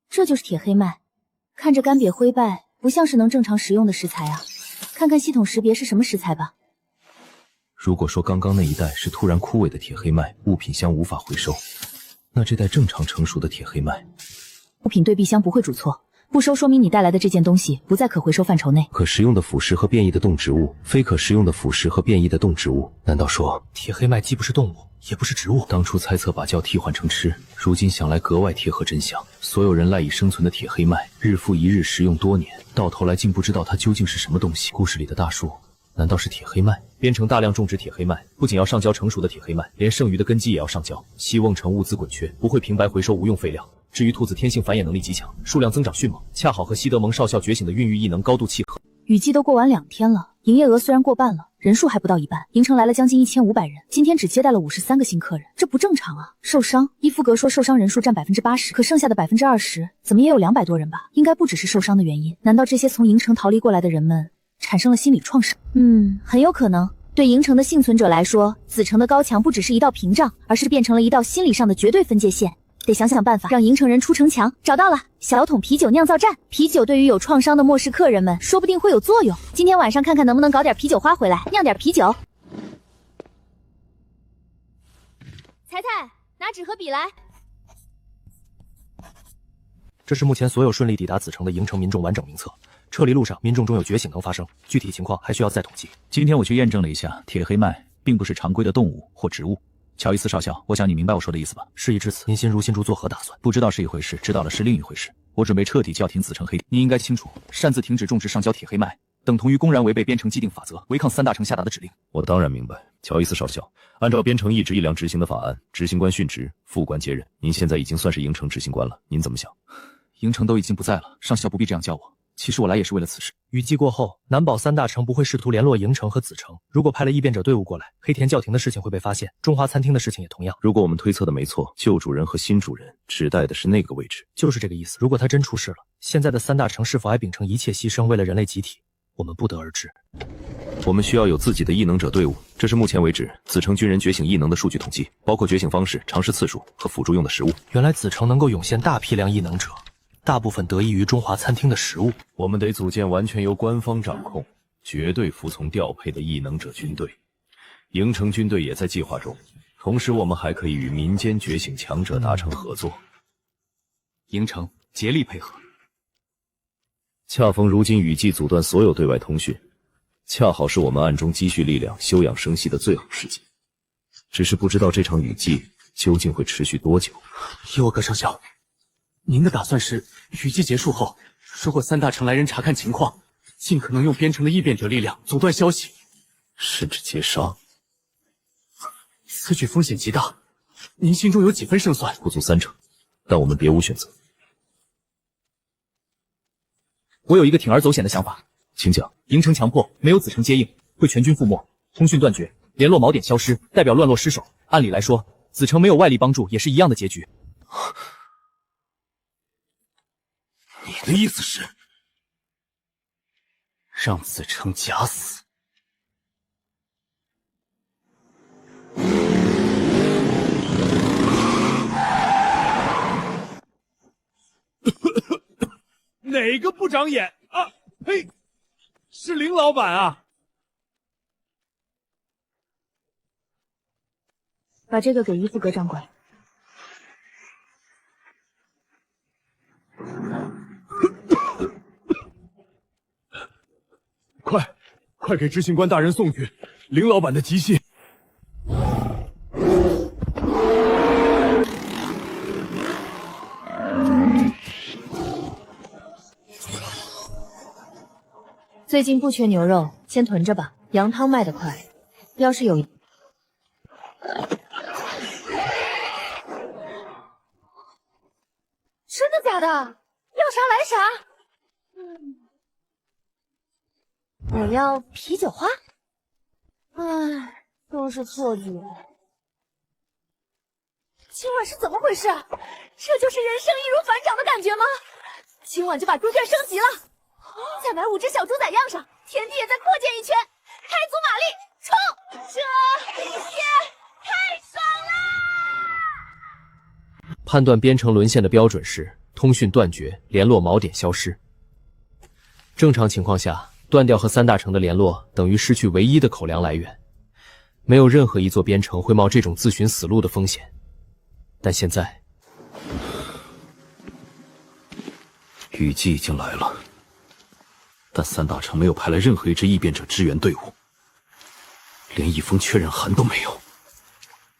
这就是铁黑麦，看着干瘪灰败，不像是能正常食用的食材啊。看看系统识别是什么食材吧。如果说刚刚那一袋是突然枯萎的铁黑麦，物品箱无法回收，那这袋正常成熟的铁黑麦，物品对币箱不会主错，不收说明你带来的这件东西不在可回收范畴内。可食用的腐蚀和变异的动植物，非可食用的腐蚀和变异的动植物，难道说铁黑麦既不是动物，也不是植物？当初猜测把胶替换成吃，如今想来格外贴合真相。所有人赖以生存的铁黑麦，日复一日食用多年，到头来竟不知道它究竟是什么东西。故事里的大树，难道是铁黑麦？编程大量种植铁黑麦，不仅要上交成熟的铁黑麦，连剩余的根基也要上交。西瓮城物资滚缺，不会平白回收无用废料。至于兔子天性繁衍能力极强，数量增长迅猛，恰好和西德蒙少校觉醒的孕育异能高度契合。雨季都过完2天了，营业额虽然过半了，人数还不到一半。营城来了将近1500人，今天只接待了53个新客人，这不正常啊！受伤，伊夫格说受伤人数占80%，可剩下的20%怎么也有200多人吧？应该不只是受伤的原因，难道这些从营城逃离过来的人们产生了心理创伤？很有可能。对营城的幸存者来说，子城的高墙不只是一道屏障，而是变成了一道心理上的绝对分界线。得想想办法让营城人出城墙。找到了，小桶啤酒酿造站。啤酒对于有创伤的末世客人们说不定会有作用。今天晚上看看能不能搞点啤酒花回来，酿点啤酒。彩彩，拿纸和笔来。这是目前所有顺利抵达子城的营城民众完整名册。撤离路上，民众中有觉醒能发生，具体情况还需要再统计。今天我去验证了一下，铁黑麦并不是常规的动物或植物。乔伊斯少校，我想你明白我说的意思吧？事已至此，您心如新竹作何打算？不知道是一回事，知道了是另一回事。我准备彻底叫停子城黑。你应该清楚，擅自停止种植上交铁黑麦，等同于公然违背编程既定法则，违抗3大城下达的指令。我当然明白，乔伊斯少校，按照编程一职一良执行的法案，执行官殉职，副官接任。您现在已经算是营城执行官了，您怎么想？营城都已经不在了，上校不必这样叫我。其实我来也是为了此事。雨季过后，难保3大城不会试图联络营城和子城。如果派了异变者队伍过来，黑田叫停的事情会被发现，中华餐厅的事情也同样。如果我们推测的没错，旧主人和新主人指代的是那个位置，就是这个意思。如果他真出事了，现在的3大城是否还秉承一切牺牲为了人类集体，我们不得而知。我们需要有自己的异能者队伍，这是目前为止子城军人觉醒异能的数据统计，包括觉醒方式、尝试次数和辅助用的食物。原来子城能够涌现大批量异能者，大部分得益于中华餐厅的食物。我们得组建完全由官方掌控、绝对服从调配的异能者军队。营城军队也在计划中，同时我们还可以与民间觉醒强者达成合作。营城竭力配合。恰逢如今雨季阻断所有对外通讯，恰好是我们暗中积蓄力量、休养生息的最好时机。只是不知道这场雨季究竟会持续多久。伊沃格上校，您的打算是雨季结束后，如果3大城来人查看情况，尽可能用编程的异变者力量阻断消息，甚至截杀。此举风险极大，您心中有几分胜算？不足3成，但我们别无选择。我有一个铤而走险的想法，请讲。营城强迫，没有子城接应，会全军覆没，通讯断绝，联络锚点消失，代表乱落失守。按理来说，子城没有外力帮助也是一样的结局。你的意思是让子城假死？哪个不长眼啊？嘿，是林老板啊！把这个给伊夫格掌管。快给执行官大人送去林老板的急信。最近不缺牛肉，先囤着吧。羊汤卖得快，要是有……真的假的？要啥来啥。我要啤酒花。唉，都是错觉。今晚是怎么回事？这就是人生易如反掌的感觉吗？今晚就把猪圈升级了。再买5只小猪仔样上，田地也再扩建1圈，开足马力冲！这也太爽了！判断编程沦陷的标准是通讯断绝，联络锚点消失。正常情况下，断掉和3大城的联络等于失去唯一的口粮来源，没有任何一座编程会冒这种自寻死路的风险。但现在，雨季已经来了。但3大城没有派来任何一支异变者支援队伍，连一封确认函都没有。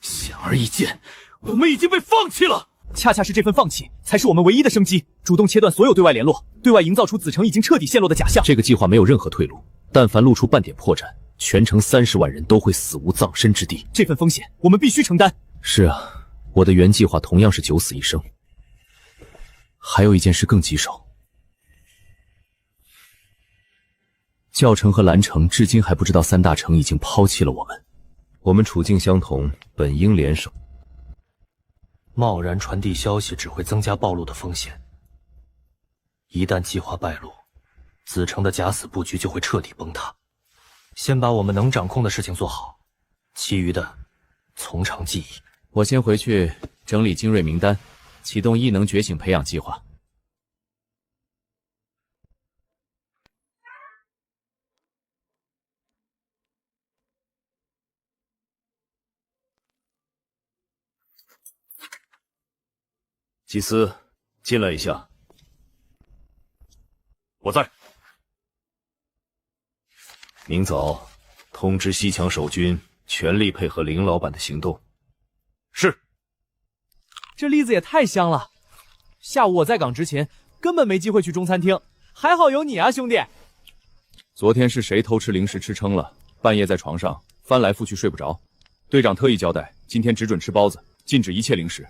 显而易见，我们已经被放弃了。恰恰是这份放弃，才是我们唯一的生机。主动切断所有对外联络，对外营造出子城已经彻底陷落的假象。这个计划没有任何退路，但凡露出半点破绽，全城30万人都会死无葬身之地。这份风险，我们必须承担。是啊，我的原计划同样是9死1生。还有一件事更棘手。教城和蓝城至今还不知道三大城已经抛弃了我们。我们处境相同，本应联手。贸然传递消息只会增加暴露的风险。一旦计划败露，子城的假死布局就会彻底崩塌。先把我们能掌控的事情做好，其余的从长计议。我先回去整理精锐名单，启动异能觉醒培养计划。祭司，进来一下。我在。明早通知西墙守军，全力配合林老板的行动。是。这栗子也太香了，下午我在岗之前根本没机会去中餐厅，还好有你啊，兄弟。昨天是谁偷吃零食吃撑了，半夜在床上翻来覆去睡不着？队长特意交代，今天只准吃包子，禁止一切零食。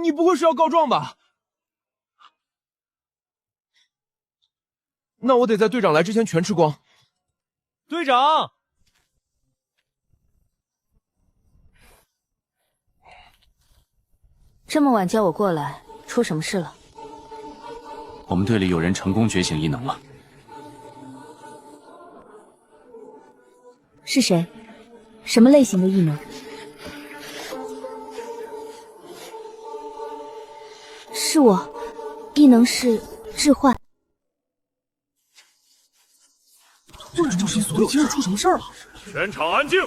你不会是要告状吧？那我得在队长来之前全吃光。队长，这么晚叫我过来，出什么事了？我们队里有人成功觉醒异能了。是谁？什么类型的异能？是我，异能是置换。突然就是所有今日出什么事儿了？全场安静！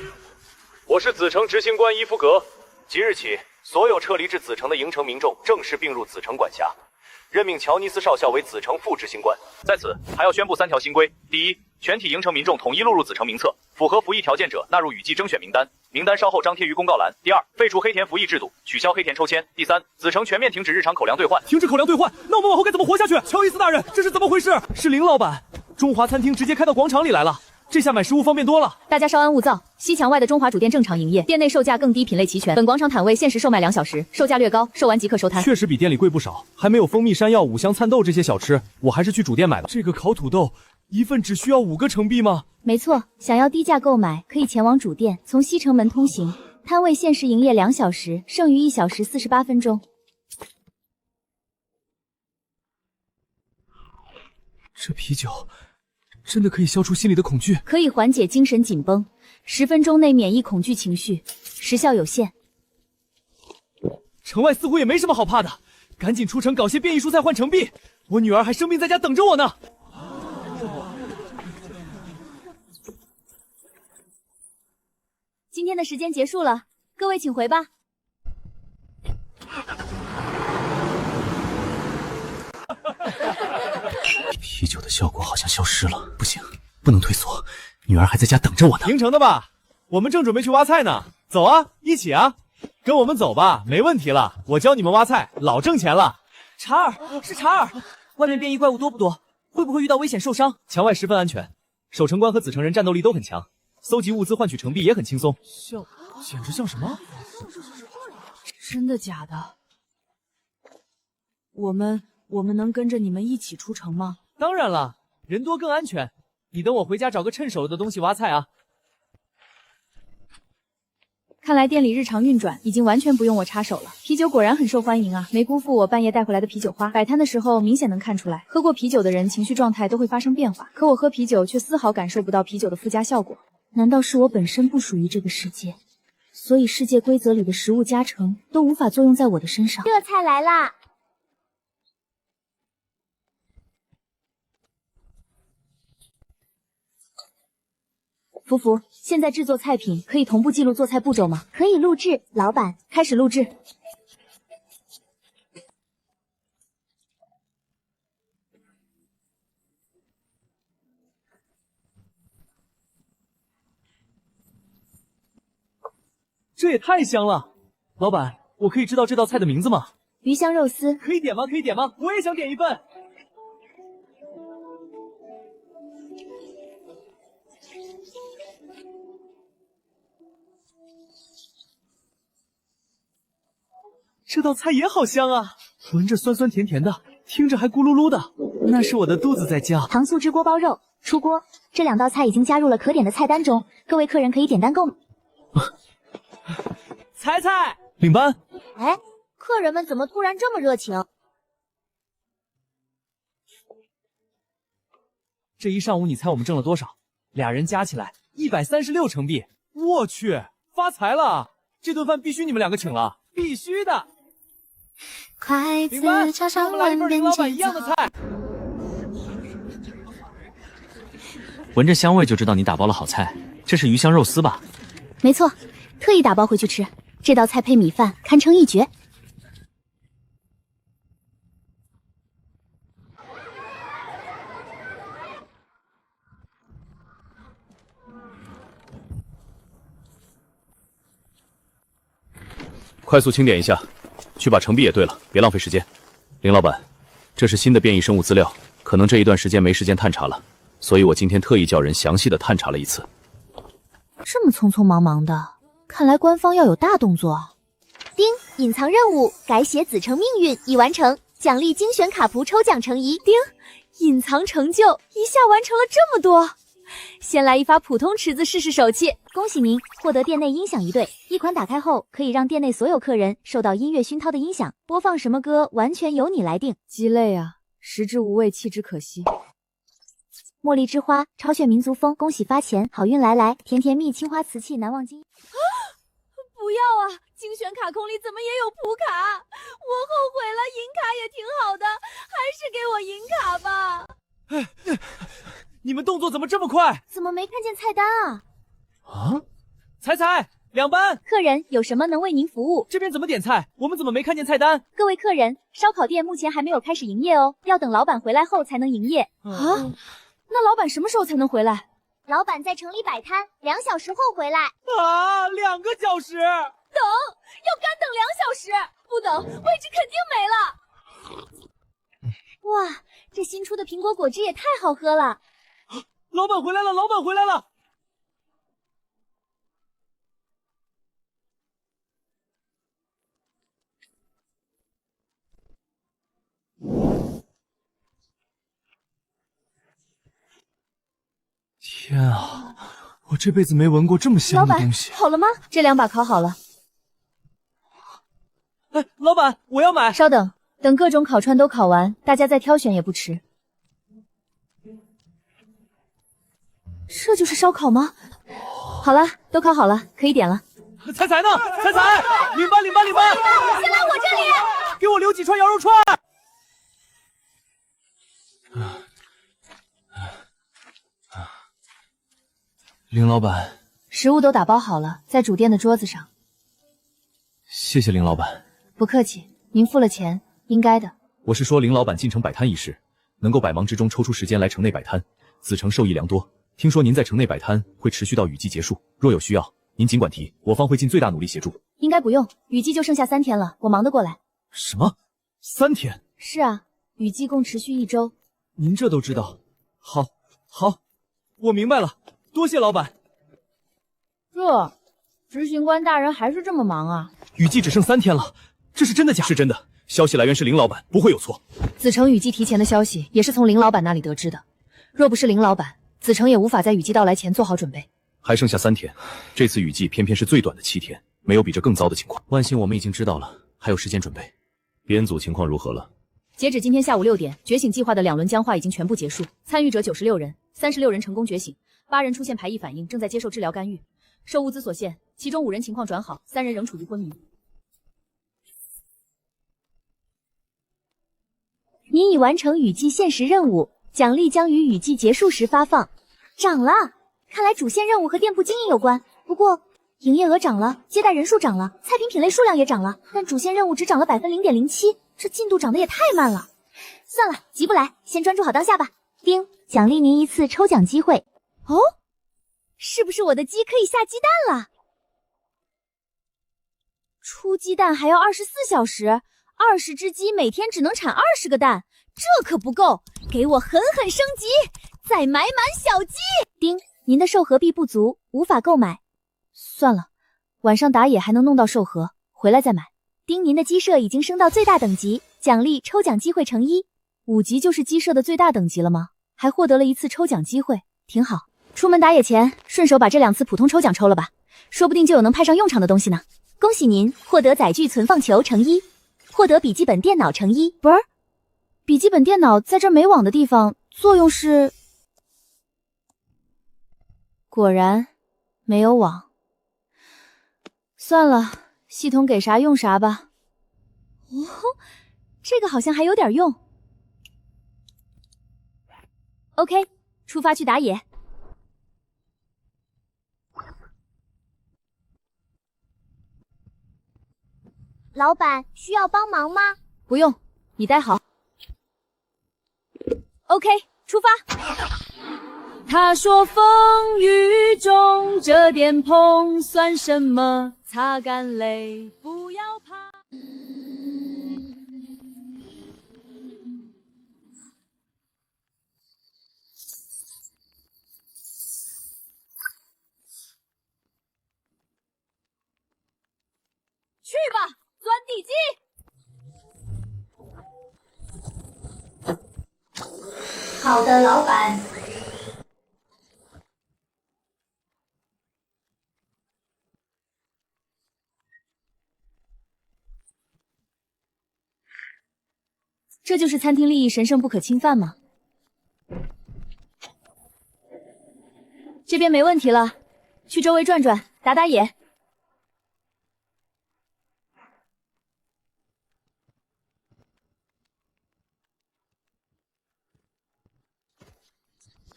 我是子城执行官伊夫格。即日起，所有撤离至子城的营城民众正式并入子城管辖，任命乔尼斯少校为子城副执行官。在此，还要宣布3条新规：第一，全体营城民众统一录入子城名册，符合服役条件者纳入雨季征选名单，名单稍后张贴于公告栏。第二，废除黑田服役制度，取消黑田抽签。第三，子城全面停止日常口粮兑换。停止口粮兑换？那我们往后该怎么活下去？乔伊斯大人，这是怎么回事？是林老板，中华餐厅直接开到广场里来了，这下买食物方便多了。大家稍安勿躁，西墙外的中华主店正常营业，店内售价更低，品类齐全。本广场摊位限时售卖2小时，售价略高，售完即可收摊。确实比店里贵不少，还没有蜂蜜山药、五香灿豆这些小吃，我还是去主店买吧。这个烤土豆一份只需要5个成币吗？没错，想要低价购买，可以前往主店，从西城门通行。摊位限时营业2小时，剩余1小时48分钟。这啤酒真的可以消除心里的恐惧？可以缓解精神紧绷，10分钟内免疫恐惧情绪，时效有限。城外似乎也没什么好怕的，赶紧出城搞些变异蔬菜换成币。我女儿还生病在家等着我呢。今天的时间结束了，各位请回吧。啤酒的效果好像消失了，不行，不能退缩，女儿还在家等着我呢。赢城的吧？我们正准备去挖菜呢，走啊，一起啊，跟我们走吧，没问题了，我教你们挖菜，老挣钱了。查尔，是查尔，外面变异怪物多不多？会不会遇到危险受伤？墙外十分安全，守城官和子城人战斗力都很强，搜集物资换取成币也很轻松。简直像什么？真的假的？我们能跟着你们一起出城吗？当然了，人多更安全。你等我回家找个趁手的东西挖菜啊。看来店里日常运转已经完全不用我插手了。啤酒果然很受欢迎啊，没辜负我半夜带回来的啤酒花。摆摊的时候明显能看出来，喝过啤酒的人情绪状态都会发生变化，可我喝啤酒却丝毫感受不到啤酒的附加效果。难道是我本身不属于这个世界，所以世界规则里的食物加成都无法作用在我的身上？热菜来啦！福福，现在制作菜品可以同步记录做菜步骤吗？可以录制，老板。开始录制。这也太香了！老板，我可以知道这道菜的名字吗？鱼香肉丝。可以点吗？可以点吗？我也想点一份。这道菜也好香啊，闻着酸酸甜甜的，听着还咕噜噜的。那是我的肚子在叫。糖醋汁锅包肉出锅，这2道菜已经加入了可点的菜单中，各位客人可以点单购买。彩彩，领班。哎，客人们怎么突然这么热情？这一上午你猜我们挣了多少？2人加起来136成币。我去，发财了！这顿饭必须你们2个请了，必须的。领班，给我们来一份林老板一样的菜。闻着香味就知道你打包了好菜，这是鱼香肉丝吧？没错，特意打包回去吃。这道菜配米饭，堪称一绝。快速清点一下，去把成币也兑了，别浪费时间。林老板，这是新的变异生物资料，可能这一段时间没时间探查了，所以我今天特意叫人详细的探查了一次。这么匆匆忙忙的，看来官方要有大动作。丁，隐藏任务改写子成命运已完成，奖励精选卡仆抽奖成1。丁，隐藏成就一下完成了这么多。先来一发普通池子试试手气。恭喜您获得店内音响1对，1款打开后可以让店内所有客人受到音乐熏陶的音响，播放什么歌完全由你来定。鸡肋啊，食之无味，弃之可惜。茉莉之花超炫民族风，恭喜发钱，好运来来，甜甜蜜青花瓷器难忘今。不要啊！精选卡空里怎么也有普卡？我后悔了，银卡也挺好的，还是给我银卡吧。你们动作怎么这么快？怎么没看见菜单啊？啊！彩彩，两班，客人有什么能为您服务？这边怎么点菜？我们怎么没看见菜单？各位客人，烧烤店目前还没有开始营业哦，要等老板回来后才能营业。啊？那老板什么时候才能回来？老板在城里摆摊，2小时后回来。啊，2个小时？等，要干等2小时，不等位置肯定没了。哇，这新出的苹果果汁也太好喝了！老板回来了，老板回来了！天啊，我这辈子没闻过这么香的东西。好了吗？这2把烤好了。哎，老板，我要买。稍等，等各种烤串都烤完，大家再挑选也不迟。这就是烧烤吗？好了，都烤好了，可以点了。彩彩呢？彩彩，领班，领班，领班，先来我这里，给我留几串羊肉串。林老板，食物都打包好了，在主店的桌子上。谢谢林老板。不客气，您付了钱，应该的。我是说林老板进城摆摊一事，能够百忙之中抽出时间来城内摆摊，子城受益良多。听说您在城内摆摊会持续到雨季结束，若有需要，您尽管提，我方会尽最大努力协助。应该不用，雨季就剩下3天了，我忙得过来。什么？3天？是啊，雨季共持续1周。您这都知道？好，我明白了，多谢老板。执行官大人还是这么忙啊？雨季只剩3天了，这是真的假的？是真的，消息来源是林老板，不会有错。子城雨季提前的消息也是从林老板那里得知的，若不是林老板，子城也无法在雨季到来前做好准备。还剩下3天，这次雨季偏偏是最短的7天，没有比这更糟的情况。万幸我们已经知道了，还有时间准备。编组情况如何了？截止今天下午6点，觉醒计划的2轮僵化已经全部结束，参与者96人，36人成功觉醒，8人出现排异反应，正在接受治疗干预。受物资所限，其中5人情况转好，3人仍处于昏迷。您已完成雨季限时任务，奖励将于雨季结束时发放。涨了，看来主线任务和店铺经营有关。不过营业额涨了，接待人数涨了，菜品品类数量也涨了，但主线任务只涨了 0.07%，这进度涨得也太慢了。算了，急不来，先专注好当下吧。丁，奖励您1次抽奖机会。哦，是不是我的鸡可以下鸡蛋了？出鸡蛋还要24小时，20只鸡每天只能产20个蛋，这可不够，给我狠狠升级，再买满小鸡。丁，您的兽盒币不足，无法购买。算了，晚上打野还能弄到兽盒，回来再买。丁，您的鸡舍已经升到最大等级，奖励抽奖机会乘1， 5级就是鸡舍的最大等级了吗？还获得了一次抽奖机会，挺好。出门打野前，顺手把这2次普通抽奖抽了吧，说不定就有能派上用场的东西呢。恭喜您获得载具存放球乘1，获得笔记本电脑乘1。不是，笔记本电脑在这没网的地方，作用是……果然没有网。算了，系统给啥用啥吧。哦，这个好像还有点用。OK， 出发去打野。老板，需要帮忙吗？不用，你待好。OK， 出发。他说风雨中这点碰算什么？擦干泪，不要怕。去吧，钻地鸡。好的，老板。这就是餐厅利益神圣不可侵犯吗？这边没问题了，去周围转转，打打野。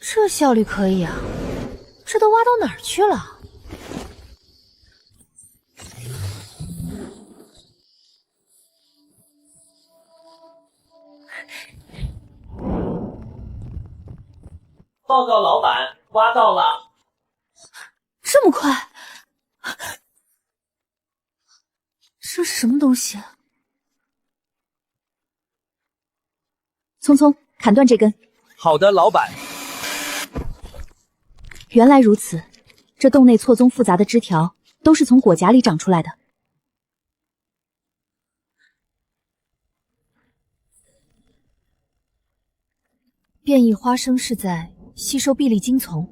这效率可以啊，这都挖到哪儿去了？报告老板，挖到了。这么快？这是什么东西？匆匆砍断这根。好的，老板。原来如此，这洞内错综复杂的枝条都是从果荚里长出来的。变异花生是在吸收臂力精从。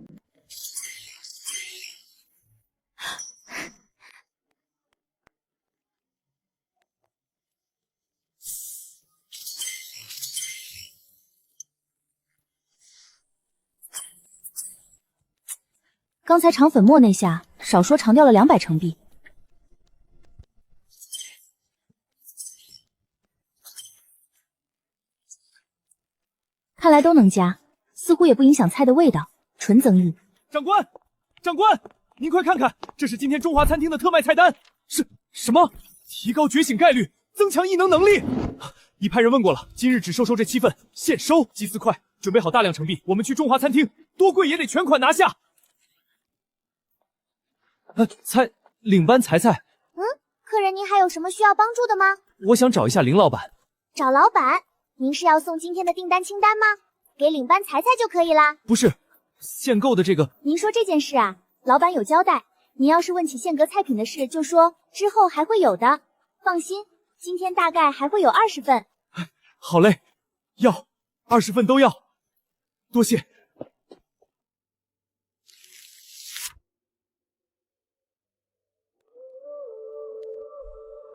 刚才长粉末那下，少说长掉了200成币。看来都能加，似乎也不影响菜的味道，纯增益。长官，长官，您快看看，这是今天中华餐厅的特卖菜单。什么？提高觉醒概率，增强异能能力。已派人问过了，今日只收这7份，现收鸡丝块，准备好大量成币，我们去中华餐厅，多贵也得全款拿下。领班才。客人您还有什么需要帮助的吗？我想找一下林老板。找老板？您是要送今天的订单清单吗？给领班才就可以啦。不是，限购的这个。您说这件事啊，老板有交代。您要是问起限格菜品的事，就说之后还会有的。放心，今天大概还会有20份。好嘞，要20份都要。多谢，